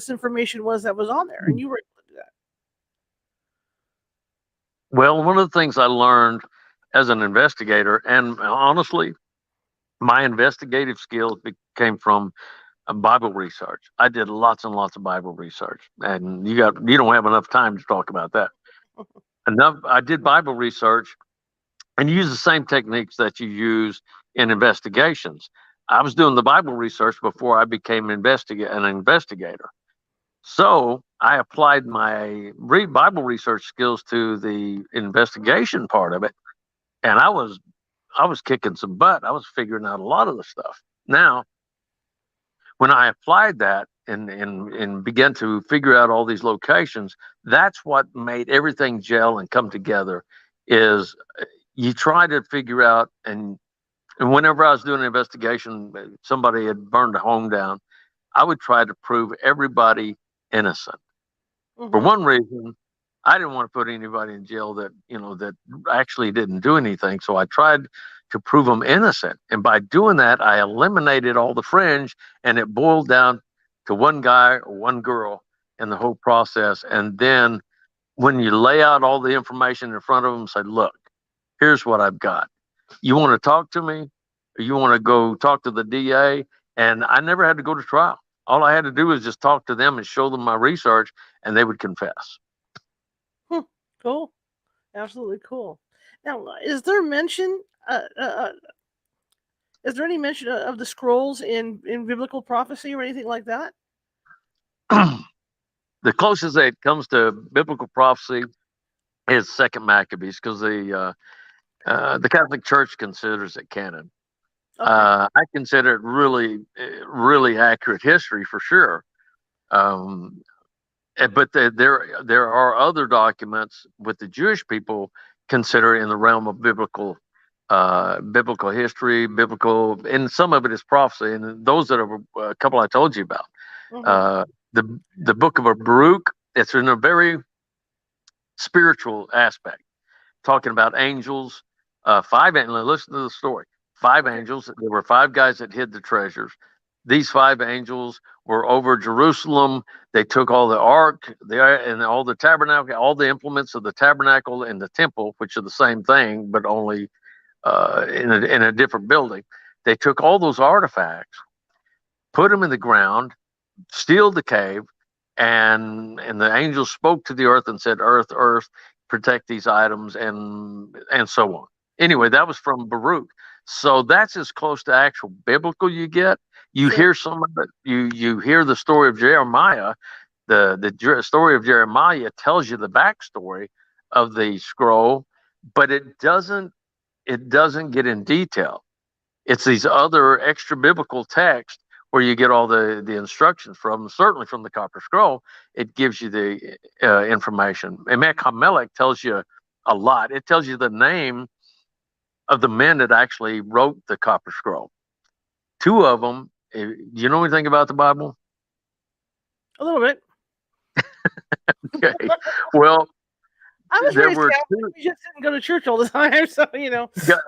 information was that was on there, and you were able to do that. Well, one of the things I learned as an investigator, and honestly, my investigative skills came from Bible research. I did lots and lots of Bible research, and you don't have enough time to talk about that. I did Bible research and use the same techniques that you use in investigations. I was doing the Bible research before I became an investigator. So I applied my Bible research skills to the investigation part of it, and I was kicking some butt. I was figuring out a lot of the stuff. Now, when I applied that and began to figure out all these locations, that's what made everything gel and come together. Is you try to figure out, and whenever I was doing an investigation, somebody had burned a home down, I would try to prove everybody innocent. For one reason, I didn't want to put anybody in jail that actually didn't do anything. So I tried to prove them innocent. And by doing that, I eliminated all the fringe, and it boiled down to one guy or one girl. in the whole process. And then when you lay out all the information in front of them, say, look, here's what I've got. You want to talk to me, or you want to go talk to the DA? And I never had to go to trial. All I had to do was just talk to them and show them my research, and they would confess. Cool. Absolutely cool. Now, is there mention? Is there any mention of the scrolls in biblical prophecy or anything like that? The closest that it comes to biblical prophecy is Second Maccabees, because the Catholic Church considers it canon. Okay. I consider it really accurate history for sure. But there are other documents with the Jewish people consider in the realm of biblical history, and some of it is prophecy, and those that are a couple I told you about. The book of Baruch, it's in a very spiritual aspect, talking about angels. Listen to the story. 5 angels. There were 5 guys that hid the treasures. These 5 angels were over Jerusalem. They took all the ark and all the tabernacle, all the implements of the tabernacle and the temple, which are the same thing, but only in a different building. They took all those artifacts, put them in the ground, sealed the cave, and the angels spoke to the earth and said, "Earth, earth, protect these items," and so on. Anyway, that was from Baruch. So that's as close to actual biblical you get. You hear some of it. You hear the story of Jeremiah. The story of Jeremiah tells you the backstory of the scroll, but it doesn't get in detail. It's these other extra biblical texts where you get all the instructions from. Certainly from the Copper Scroll, it gives you the information. Emek HaMelech tells you a lot. It tells you the name of the men that actually wrote the Copper Scroll. 2 of them. Do you know anything about the Bible? A little bit. Okay. Well, I was raised Catholic. We just didn't go to church all the time, so you know. I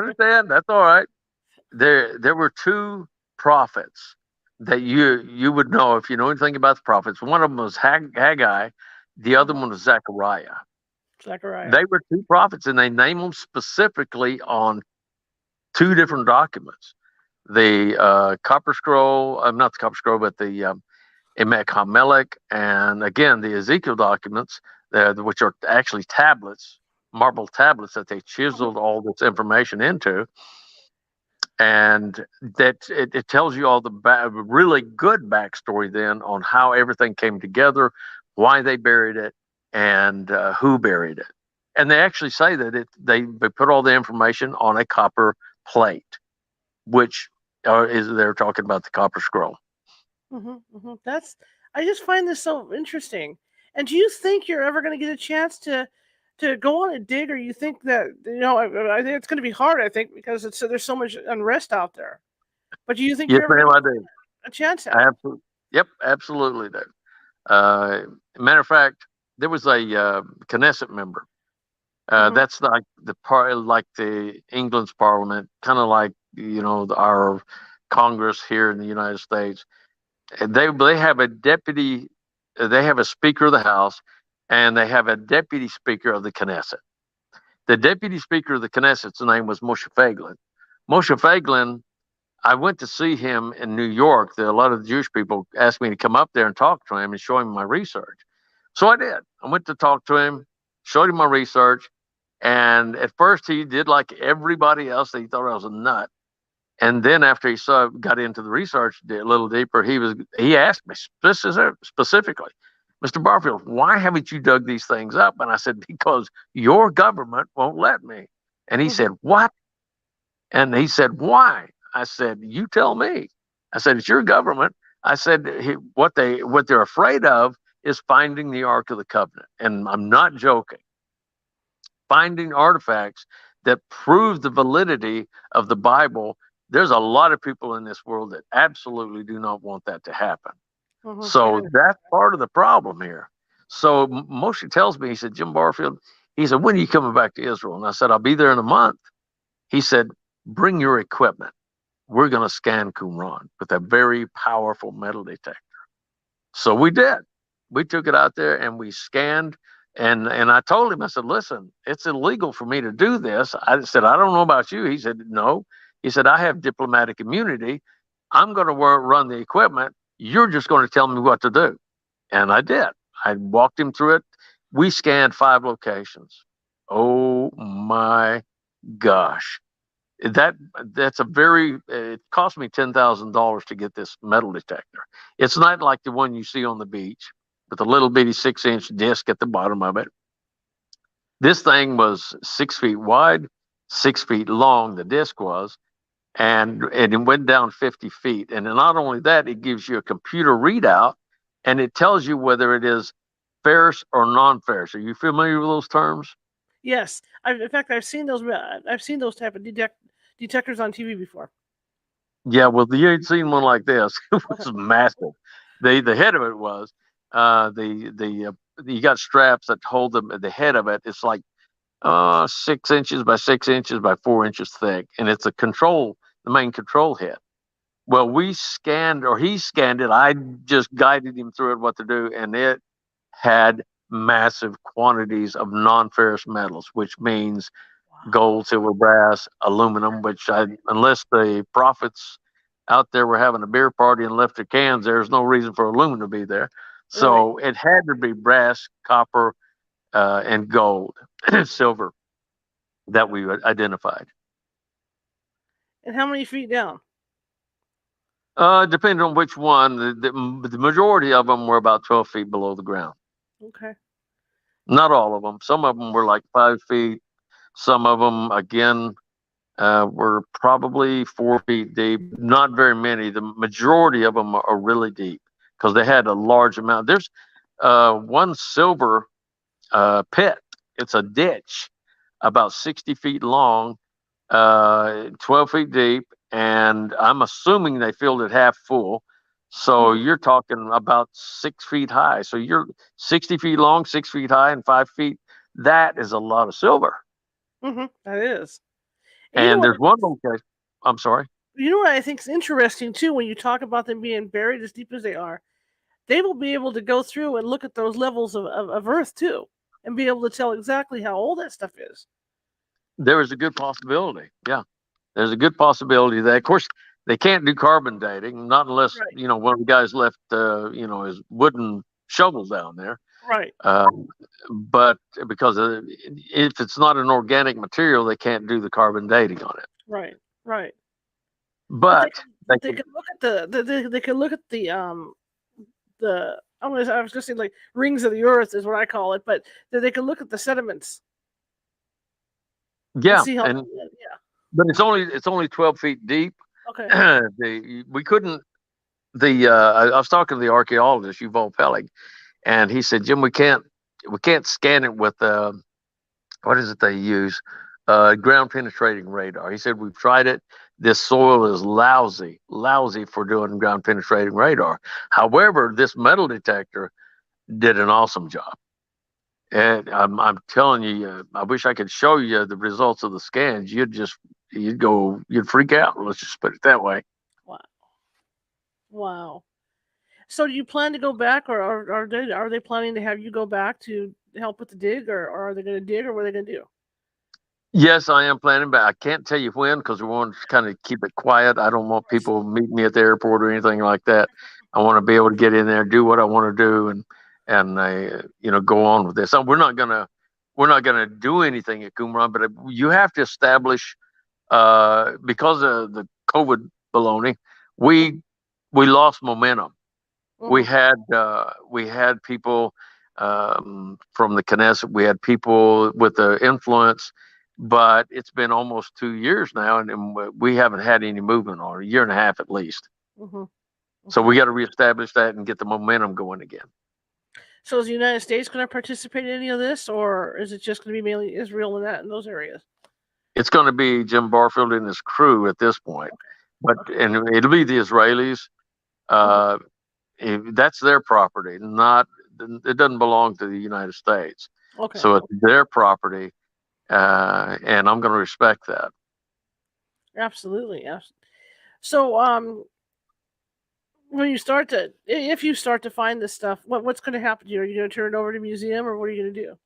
understand. That's all right. There were 2 prophets that you would know if you know anything about the prophets. One of them was Haggai. The other one was Zechariah. They were 2 prophets, and they name them specifically on 2 different documents. The Copper Scroll, not the Copper Scroll, but the Emek HaMelech, and again the Ezekiel documents, which are actually tablets, marble tablets that they chiseled all this information into, and that it tells you all the really good backstory then on how everything came together, why they buried it, and who buried it. And they actually say that they put all the information on a copper plate, which they're talking about the Copper Scroll. I just find this so interesting. And do you think you're ever going to get a chance to go on a dig, or you think that I think it's going to be hard? I think because there's so much unrest out there. But do you think you're ever going to get a chance at it? Absolutely. Yep, absolutely, Dave. Matter of fact, there was a Knesset member. That's like the England's Parliament, kind of like our Congress here in the United States. They have a deputy. They have a Speaker of the House, and they have a deputy Speaker of the Knesset. The deputy Speaker of the Knesset's name was Moshe Feiglin. Moshe Feiglin, I went to see him in New York. A lot of the Jewish people asked me to come up there and talk to him and show him my research. So I did. I went to talk to him, showed him my research, and at first he did like everybody else. He thought I was a nut. And then after he got into the research a little deeper, he asked me specifically, "Mr. Barfield, why haven't you dug these things up?" And I said, "Because your government won't let me." And he said, "What?" And he said, "Why?" I said, "You tell me." I said, "It's your government." I said, what they're afraid of is finding the Ark of the Covenant. And I'm not joking. Finding artifacts that prove the validity of the Bible. There's a lot of people in this world that absolutely do not want that to happen. So that's part of the problem here. So Moshe tells me, he said, "Jim Barfield," he said, "when are you coming back to Israel?" And I said, "I'll be there in a month." He said, "Bring your equipment. We're going to scan Qumran with a very powerful metal detector." So we did. We took it out there and we scanned. And I told him, I said, listen, it's illegal for me to do this. I said, I don't know about you. He said, no. He said, I have diplomatic immunity. I'm going to run the equipment. You're just going to tell me what to do. And I did. I walked him through it. We scanned 5 locations. Oh my gosh. That's a very, it cost me $10,000 to get this metal detector. It's not like the one you see on the beach with a little bitty 6-inch disc at the bottom of it. This thing was 6 feet wide, 6 feet long, the disc was, and it went down 50 feet. And not only that, it gives you a computer readout and it tells you whether it is ferrous or non-ferrous. Are you familiar with those terms? Yes, in fact, I've seen those. I've seen those type of detectors on TV before. Yeah, well, you ain't seen one like this. It was massive. The head of it was you got straps that hold them at the head of it. It's like 6 inches by 6 inches by 4 inches thick, and it's the main control head. Well, he scanned it. I just guided him through it, what to do, and it had massive quantities of non-ferrous metals, which means gold, silver, brass, aluminum, unless the prophets out there were having a beer party and left their cans, there's no reason for aluminum to be there. So It had to be brass, copper, and gold, silver that we identified. And how many feet down? Depending on which one, the majority of them were about 12 feet below the ground. Okay. Not all of them. Some of them were like 5 feet. Some of them, again, were probably 4 feet deep. Not very many. The majority of them are really deep because they had a large amount. There's one silver pit. It's a ditch about 60 feet long, 12 feet deep, and I'm assuming they filled it half full. So you're talking about 6 feet high. So you're 60 feet long, 6 feet high, and 5 feet. That is a lot of silver. That is. And there's one location. I'm sorry. You know what I think is interesting too, when you talk about them being buried as deep as they are, they will be able to go through and look at those levels of Earth too, and be able to tell exactly how old that stuff is. There is a good possibility. Yeah, there's a good possibility that, of course, they can't do carbon dating, not unless one of the guys left his wooden shovel down there. Right. But because if it's not an organic material, they can't do the carbon dating on it. Right. Right. But they can look at they can look at I was just saying, like, rings of the Earth is what I call it, but they can look at the sediments. Yeah, see how, but it's only 12 feet deep. Okay. We couldn't. I was talking to the archaeologist Yuval Peleg, and he said, Jim, we can't scan it with what is it they use? Ground penetrating radar. He said, we've tried it. This soil is lousy for doing ground penetrating radar. However, this metal detector did an awesome job. And I'm telling you, I wish I could show you the results of the scans. You'd freak out. Let's just put it that way. Wow. So do you plan to go back, or are they planning to have you go back to help with the dig, or are they going to dig, or what are they going to do? Yes, I am planning, but I can't tell you when because we want to kind of keep it quiet. I don't want people meeting me at the airport or anything like that. I want to be able to get in there, do what I want to do, and go on with this. So we're not gonna do anything at Qumran, but you have to establish because of the COVID baloney, we lost momentum. We had people from the Knesset. We had people with the influence, but it's been almost 2 years now, and we haven't had any movement on it, a year and a half at least. So we got to reestablish that and get the momentum going again. So is the United States going to participate in any of this, or is it just going to be mainly Israel and those areas? It's going to be Jim Barfield and his crew at this point, and it'll be the Israelis. That's their property. It doesn't belong to the United States. So it's their property, and I'm going to respect that. Absolutely, yes. So, when you start to, if you start to find this stuff, what's going to happen to you? Are you going to turn it over to a museum, or what are you going to do?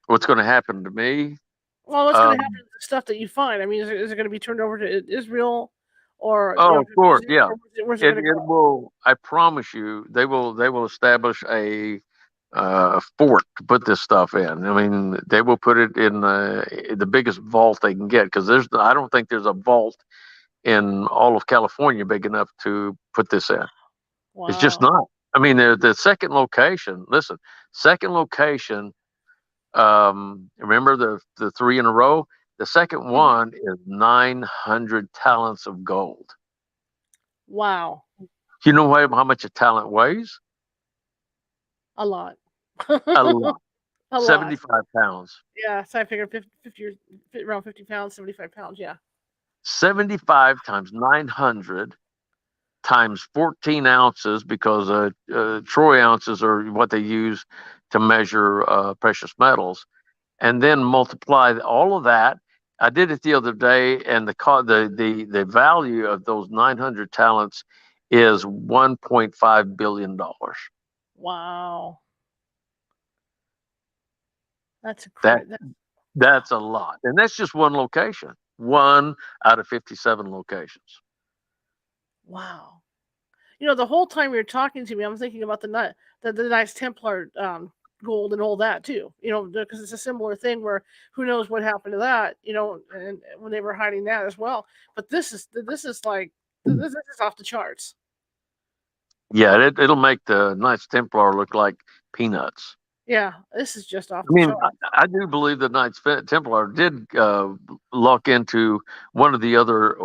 What's going to happen to me? Well, what's going to happen Um, to the stuff that you find? I mean, is it going to be turned over to Israel, or oh, of to a course, museum, yeah. or where's it It going to it go? will. I promise you, they will establish a fort to put this stuff in. I mean, they will put it in the biggest vault they can get because I don't think there's a vault in all of California big enough to put this in. It's just Wow. not. I mean, the second location. Listen, second location. Remember the three in a row. The second Hmm. one is 900 talents of gold. Wow. You know how much a talent weighs? A lot. A lot. A lot. 75 pounds. Yeah. So I figured 50 around 50 pounds, 75 pounds. Yeah. 75 times 900 times 14 ounces because troy ounces are what they use to measure precious metals, and then multiply all of that. I did it the other day, and the value of those 900 talents is 1.5 billion dollars. Wow. That's That incredible. Wow. that's a lot, and that's just one location, one out of 57 locations. Wow. The whole time you're talking to me, I'm thinking about the Knights Templar gold and all that too. Because it's a similar thing where who knows what happened to that. And when they were hiding that as well. But this is like this is off the charts. Yeah, it'll make the Knights Templar look like peanuts. Yeah, this is just off I the mean, charts. I do believe the Knights Templar did luck into one of the other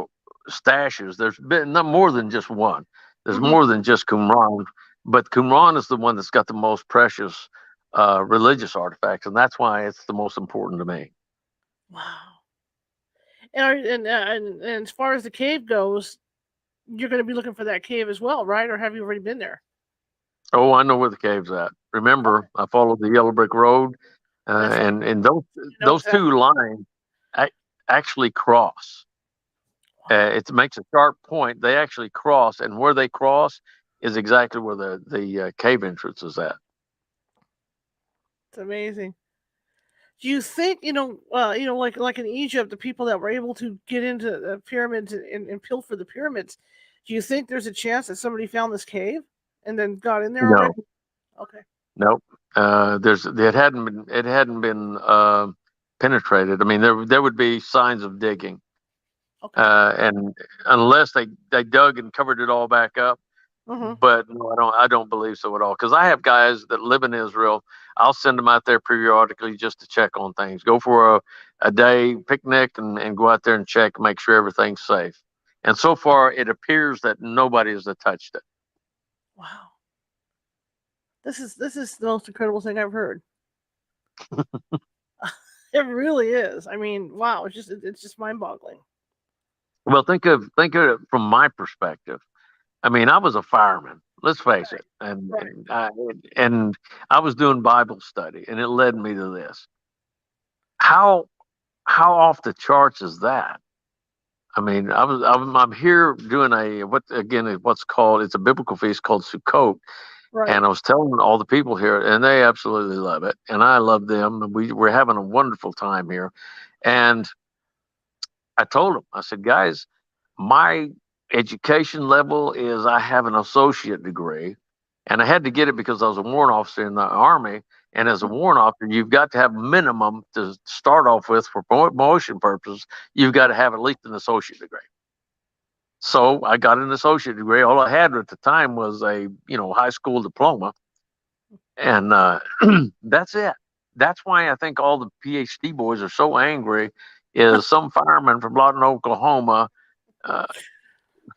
stashes. There's been not more than just one. There's Hmm. more than just Qumran, but Qumran is the one that's got the most precious religious artifacts, and that's why it's the most important to me. Wow. And as far as the cave goes, you're going to be looking for that cave as well, right? Or have you already been there? Oh, I know where the cave's at. Okay, Remember, I followed the yellow brick road, that's right. and You know those two exactly. lines actually cross. Wow, It makes a sharp point. They actually cross, and where they cross is exactly where the cave entrance is at. it's amazing. Do you think like in Egypt, the people that were able to get into the pyramids and pilfer the pyramids? Do you think there's a chance that somebody found this cave and then got in there No, already? Okay, nope. It hadn't been penetrated. I mean, there would be signs of digging, okay. and unless they dug and covered it all back up. Hmm. But no, I don't believe so at all. Because I have guys that live in Israel. I'll send them out there periodically just to check on things. Go for a day picnic and go out there and check, make sure everything's safe. And so far, it appears that nobody has touched it. Wow, this is the most incredible thing I've heard. It really is. I mean, wow, it's just mind boggling. Well, think of it from my perspective. I mean, I was a fireman. Let's face Right, it, and right. and I was doing Bible study, and it led me to this. How how off the charts is that? I mean, I'm here doing what's called, it's a biblical feast called Sukkot, Right. and I was telling all the people here, and they absolutely love it, and I love them, and we're having a wonderful time here, and I told them, I said, guys, my education level is I have an associate degree, and I had to get it because I was a warrant officer in the Army. And as a warrant officer, you've got to have minimum to start off with for promotion purposes. You've got to have at least an associate degree. So I got an associate degree. All I had at the time was a high school diploma, and that's it. That's why I think all the PhD boys are so angry. Is some fireman from Lawton, Oklahoma, uh,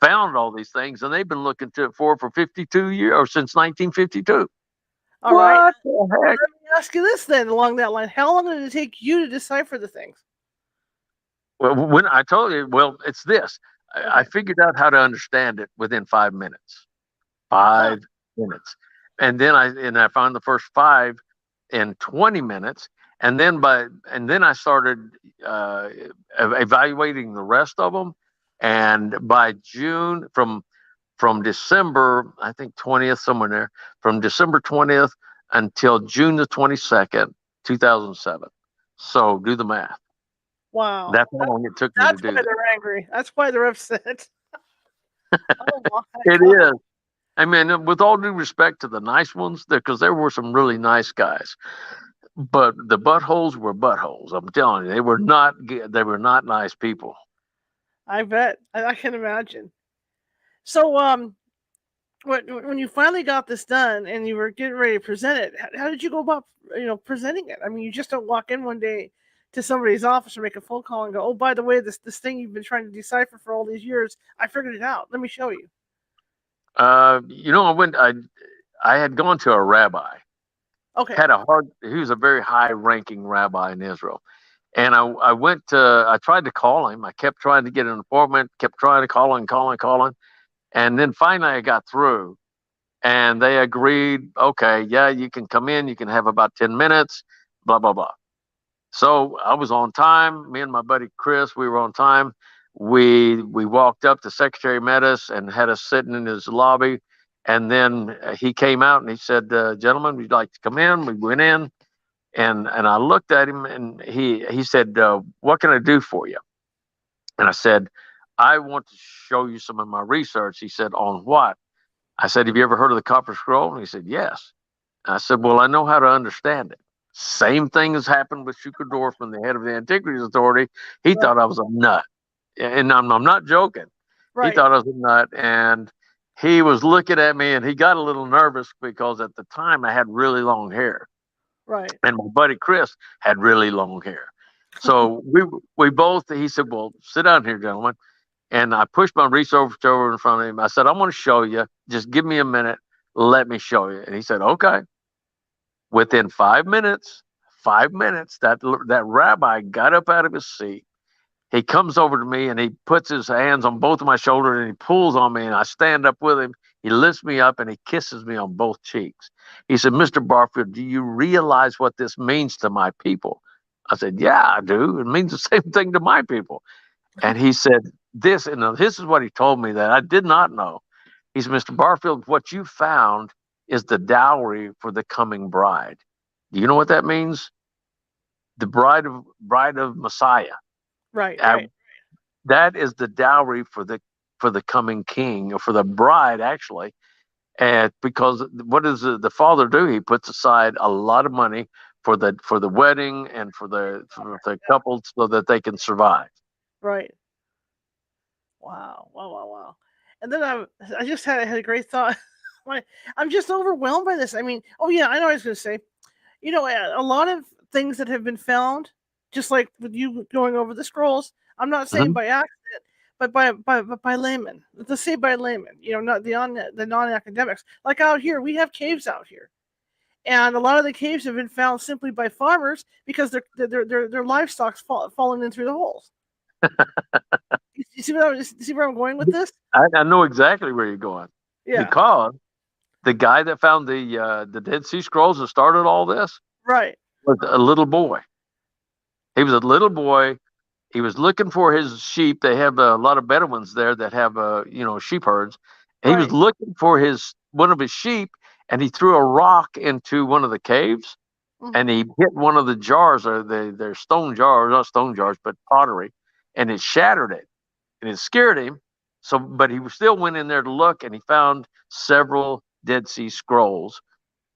found all these things, and they've been looking to it for 52 years or since 1952. All right. What the heck? Let me ask you this then, along that line. How long did it take you to decipher the things? Well, when I told you, well, it's this. I Okay. figured out how to understand it within 5 minutes. Huh. 5 minutes, and then I found the first five in 20 minutes, and then I started uh, evaluating the rest of them, and by June, from December, I think 20th, somewhere there, from December 20th until June the 22nd, 2007. So do the math. Wow. That's how long it took me to That's do why that. they're angry. That's why they're upset. Oh my It God. is. I mean, with all due respect to the nice ones, because there were some really nice guys, but the buttholes were buttholes. I'm telling you, they were not. They were not nice people. I bet. I can imagine. So, when you finally got this done and you were getting ready to present it, how did you go about, presenting it? I mean, you just don't walk in one day to somebody's office or make a phone call and go, "Oh, by the way, this thing you've been trying to decipher for all these years, I figured it out. Let me show you." I went. I had gone to a rabbi. Okay. Had a hard. He was a very high-ranking rabbi in Israel, and I went to. I tried to call him. I kept trying to get an appointment. Kept trying to calling, and then finally I got through, and they agreed. Okay, yeah, you can come in. You can have about 10 minutes. Blah blah blah. So I was on time. Me and my buddy Chris, we were on time. We walked up. The secretary met us and had us sitting in his lobby. And then he came out and he said, "Gentlemen, would you like to come in?" We went in, and I looked at him and he said, "What can I do for you?" And I said, "I want to show you some of my research." He said, "On what?" I said, "Have you ever heard of the Copper Scroll?" And he said, "Yes." I said, "Well, I know how to understand it." Same thing has happened with Shukador from the head of the Antiquities Authority. He Right. thought I was a nut. And I'm not joking. He Right. thought I was a nut. And he was looking at me and he got a little nervous because at the time I had really long hair. Right. And my buddy Chris had really long hair. So we both, he said, "Well, sit down here, gentlemen." And I pushed my research over in front of him. I said, "I'm going to show you. Just give me a minute. Let me show you." And he said, "Okay." Within 5 minutes, that rabbi got up out of his seat. He comes over to me and he puts his hands on both of my shoulders and he pulls on me and I stand up with him. He lifts me up and he kisses me on both cheeks. He said, "Mr. Barfield, do you realize what this means to my people?" I said, "Yeah, I do. It means the same thing to my people." And he said, this is what he told me that I did not know. He said, "Mr. Barfield, what you found is the dowry for the coming bride." Do you know what that means? The bride of Messiah. Right. Uh, Right. that is the dowry for the coming king, or for the bride actually. And because what does the father do? He puts aside a lot of money for the wedding and for the couple so that they can survive. Right. Wow. Wow. Wow. Wow. And then I just had a great thought. My, I'm just overwhelmed by this. I mean, oh yeah, I know what I was going to say. A lot of things that have been found, just like with you going over the scrolls, I'm not saying Mhm. by accident, but by laymen. Let's say by laymen, not the non-academics. Like out here, we have caves out here, and a lot of the caves have been found simply by farmers because their livestock's falling in through the holes. You see where I'm going with this? I know exactly where you're going, Yeah. because the guy that found the Dead Sea Scrolls and started all this Right. was a little boy. He was a little boy. He was looking for his sheep. They have a lot of Bedouins there that have sheep herds. And he was Right. looking for his one of his sheep, and he threw a rock into one of the caves, Hmm. and he hit one of the jars, or their stone jars, not stone jars, but pottery, and it shattered it, and it scared him. So, but he still went in there to look, and he found several Dead Sea Scrolls,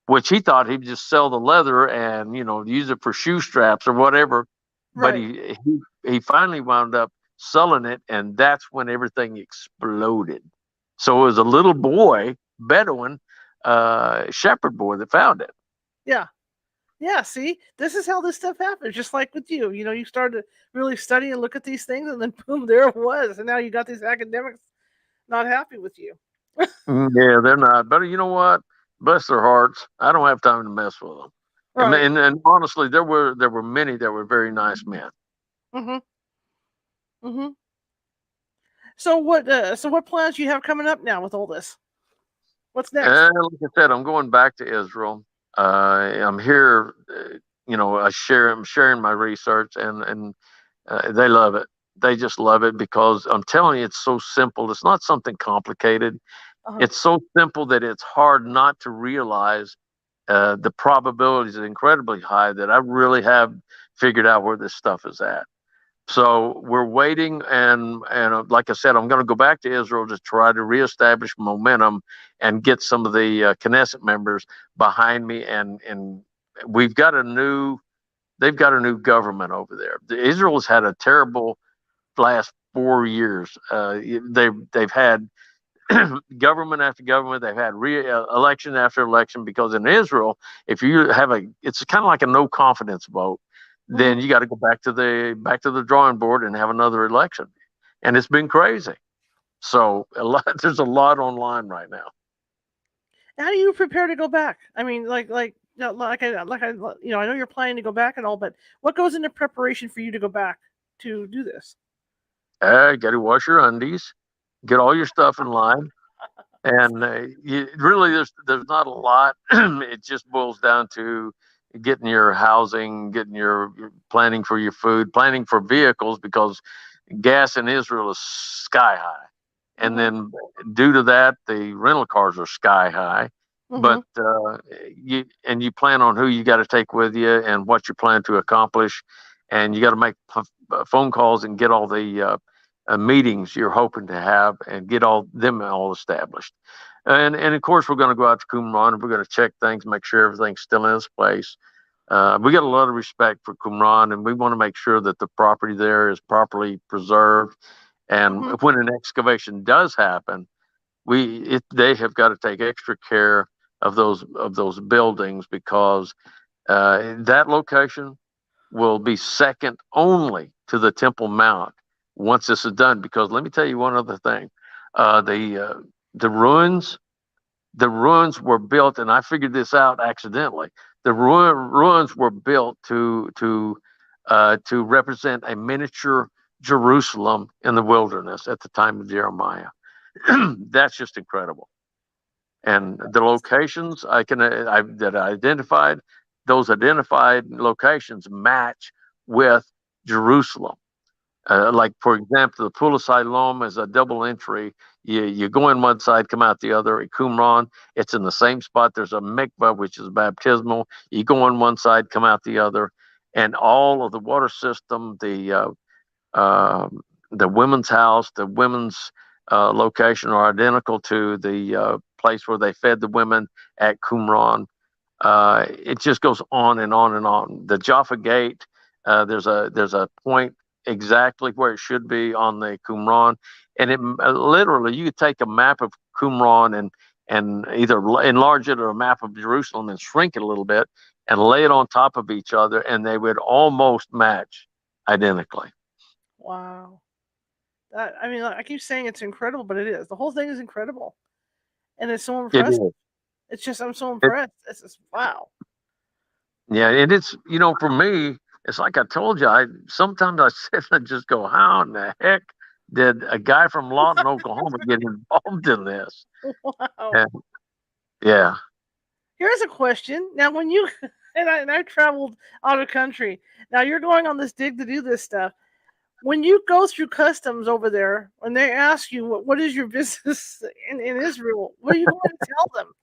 which he thought he'd just sell the leather and use it for shoe straps or whatever. But Right. he finally wound up selling it, and that's when everything exploded. So it was a little boy, Bedouin, shepherd boy, that found it. Yeah. Yeah, see, this is how this stuff happens. Just like with you, you started to really study and look at these things, and then boom, there it was. And now you got these academics not happy with you. Yeah, they're not. But you know what? Bless their hearts. I don't have time to mess with them. And, Right. and, and honestly, there were many that were very nice men. Mhm. Mhm. So what plans do you have coming up now with all this? What's next? And like I said, I'm going back to Israel. I'm here. I'm sharing my research, and they love it. They just love it because I'm telling you, it's so simple. It's not something complicated. It's so simple that it's hard not to realize the probability is incredibly high that I really have figured out where this stuff is at. So we're waiting, and like I said, I'm going to go back to Israel to try to reestablish momentum and get some of the Knesset members behind me. And we've got they've got a new government over there. Israel has had a terrible last 4 years. They've had government after government. They've had election after election, because in Israel, if you have it's kind of like a no confidence vote. Then you got to go back to the drawing board and have another election, and it's been crazy. So there's a lot online right now. How do you prepare to go back? I mean, I know you're planning to go back and all, but what goes into preparation for you to go back to do this? You got to wash your undies, get all your stuff in line, and there's not a lot. It just boils down to getting your housing, getting your planning for your food, planning for vehicles, because gas in Israel is sky high. And then due to that, the rental cars are sky high. But you plan on who you got to take with you and what you plan to accomplish. And you got to make phone calls and get all the meetings you're hoping to have and get them all established. And of course, we're going to go out to Qumran and we're going to check things, make sure everything's still in its place. We got a lot of respect for Qumran, and we want to make sure that the property there is properly preserved. And when an excavation does happen, they have got to take extra care of those buildings, because that location will be second only to the Temple Mount once this is done. Because let me tell you one other thing, the ruins were built, and I figured this out accidentally. The ruins were built to represent a miniature Jerusalem in the wilderness at the time of Jeremiah. That's just incredible. And the locations that I identified, those identified locations match with Jerusalem. Like, for example, the Pool of Siloam is a double entry. You go in one side, come out the other. At Qumran, it's in the same spot. There's a mikvah, which is baptismal. You go on one side, come out the other. And all of the water system, the women's house, the women's location are identical to the place where they fed the women at Qumran. It just goes on and on and on. The Jaffa Gate, there's a point exactly where it should be on the Qumran, and it literally, you could take a map of Qumran and either enlarge it, or a map of Jerusalem and shrink it a little bit and lay it on top of each other, and they would almost match identically. Wow. I keep saying it's incredible, but it is. The whole thing is incredible, and it's so impressive. It's just, I'm so impressed. It's just, wow. Yeah, and it's, for me, it's like I told you, sometimes I sit and just go, how in the heck did a guy from Lawton, Oklahoma get involved in this? Wow. Yeah. Here's a question. Now, when you, I traveled out of country. Now, you're going on this dig to do this stuff. When you go through customs over there, when they ask you, what is your business in Israel, what are you going to tell them?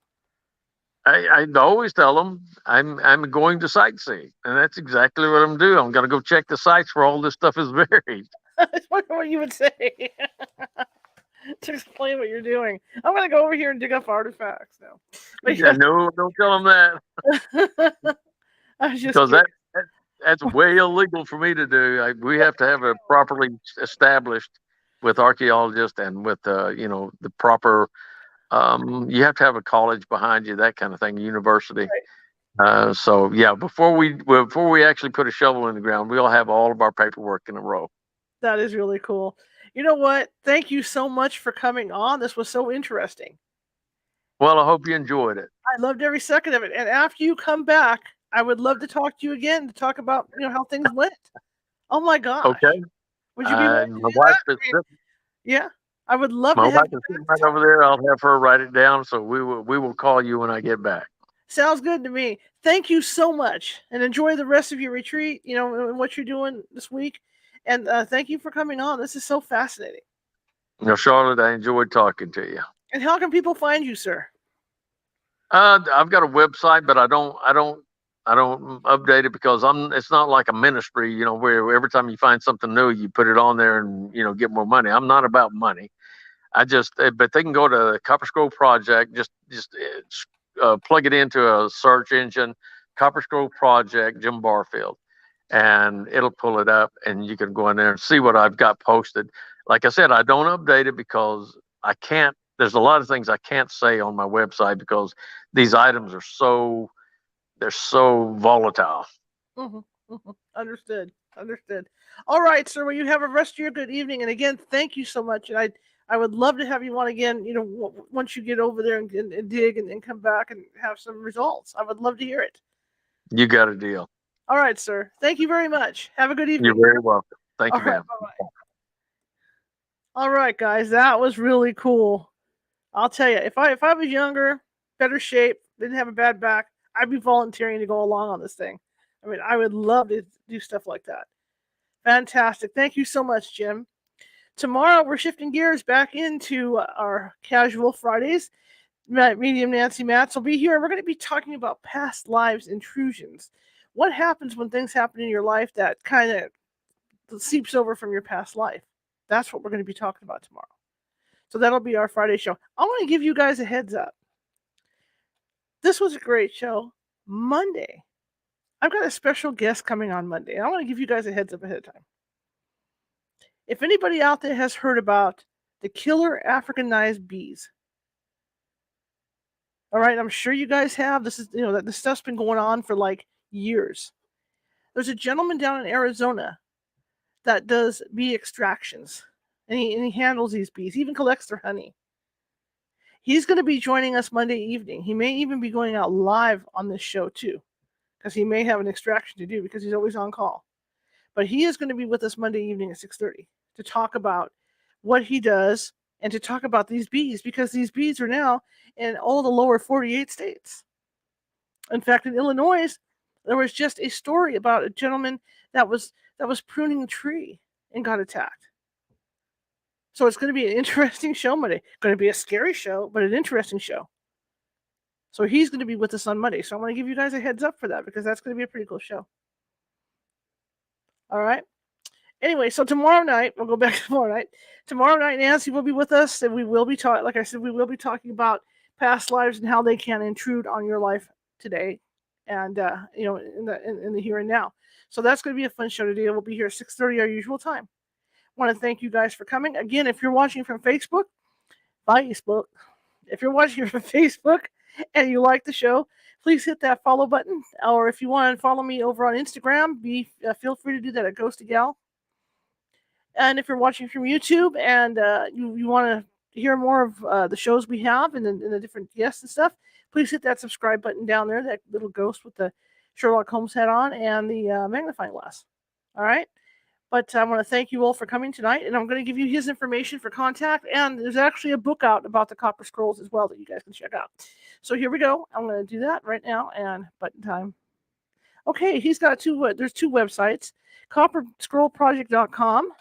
I always tell them I'm going to sightsee, and that's exactly what I'm doing. I'm going to go check the sites where all this stuff is buried. I wonder what you would say to explain what you're doing. I'm going to go over here and dig up artifacts now. But no, don't tell them that. Because that's way illegal for me to do. We have to have it properly established with archaeologists and with the proper. You have to have a college behind you, that kind of thing, university. Right. So yeah, before we actually put a shovel in the ground, we'll have all of our paperwork in a row. That is really cool. You know what? Thank you so much for coming on. This was so interesting. Well, I hope you enjoyed it. I loved every second of it. And after you come back, I would love to talk to you again to talk about how things went. Oh my gosh. Okay. Would you be willing to do that? Yeah. I would love to have my wife is sitting right over there. I'll have her write it down, so we will call you when I get back. Sounds good to me. Thank you so much, and enjoy the rest of your retreat, and what you're doing this week. And thank you for coming on. This is so fascinating. Charlotte, I enjoyed talking to you. And how can people find you, sir? I've got a website, but I don't update it because it's not like a ministry, where every time you find something new, you put it on there and, get more money. I'm not about money. But they can go to Copper Scroll Project, just plug it into a search engine, Copper Scroll Project, Jim Barfield, and it'll pull it up, and you can go in there and see what I've got posted. Like I said, I don't update it because I can't. There's a lot of things I can't say on my website because these items are they're so volatile. Mm-hmm, mm-hmm. Understood. Understood. All right, sir. Well, you have a rest of your good evening. And again, thank you so much. And I would love to have you on again, once you get over there and dig and come back and have some results. I would love to hear it. You got a deal. All right, sir. Thank you very much. Have a good evening. You're very welcome. Thank you, ma'am. Bye-bye. All right, guys. That was really cool. I'll tell you, if I was younger, better shape, didn't have a bad back, I'd be volunteering to go along on this thing. I mean, I would love to do stuff like that. Fantastic. Thank you so much, Jim. Tomorrow, we're shifting gears back into our casual Fridays. Medium Nancy Matz will be here, and we're going to be talking about past lives intrusions. What happens when things happen in your life that kind of seeps over from your past life? That's what we're going to be talking about tomorrow. So that'll be our Friday show. I want to give you guys a heads up. This was a great show. Monday, I've got a special guest coming on Monday. I want to give you guys a heads up ahead of time. If anybody out there has heard about the killer Africanized bees, all right, I'm sure you guys have. This stuff's been going on for like years. There's a gentleman down in Arizona that does bee extractions, and he handles these bees. He even collects their honey. He's going to be joining us Monday evening. He may even be going out live on this show too, because he may have an extraction to do because he's always on call. But he is going to be with us Monday evening at 6:30 to talk about what he does and to talk about these bees, because these bees are now in all the lower 48 states. In fact, in Illinois, there was just a story about a gentleman that was pruning a tree and got attacked. So it's going to be an interesting show Monday. Going to be a scary show, but an interesting show. So he's going to be with us on Monday. So I want to give you guys a heads up for that, because that's going to be a pretty cool show. All right. Anyway, so tomorrow night, we'll go back to tomorrow night. Tomorrow night, Nancy will be with us, and we will be talking, like I said, we will be talking about past lives and how they can intrude on your life today, and in the here and now. So that's going to be a fun show today. We'll be here at 6:30, our usual time. I want to thank you guys for coming. Again, if you're watching from Facebook, if you're watching from Facebook and you like the show, please hit that follow button. Or if you want to follow me over on Instagram, feel free to do that at Ghosty Gal. And if you're watching from YouTube and you want to hear more of the shows we have and the different guests and stuff, please hit that subscribe button down there, that little ghost with the Sherlock Holmes hat on and the magnifying glass. All right? But I want to thank you all for coming tonight, and I'm going to give you his information for contact, and there's actually a book out about the Copper Scrolls as well that you guys can check out. So here we go. I'm going to do that right now, and button time. Okay, he's got there's two websites, copperscrollproject.com,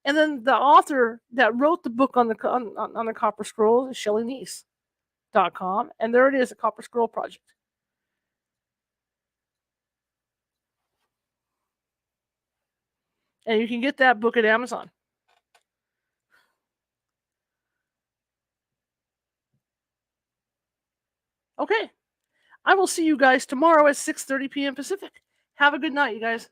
and then the author that wrote the book on the Copper Scroll is ShelleyNeese.com, and there it is, the Copper Scroll Project. And you can get that book at Amazon. Okay. I will see you guys tomorrow at 6:30 p.m. Pacific. Have a good night, you guys.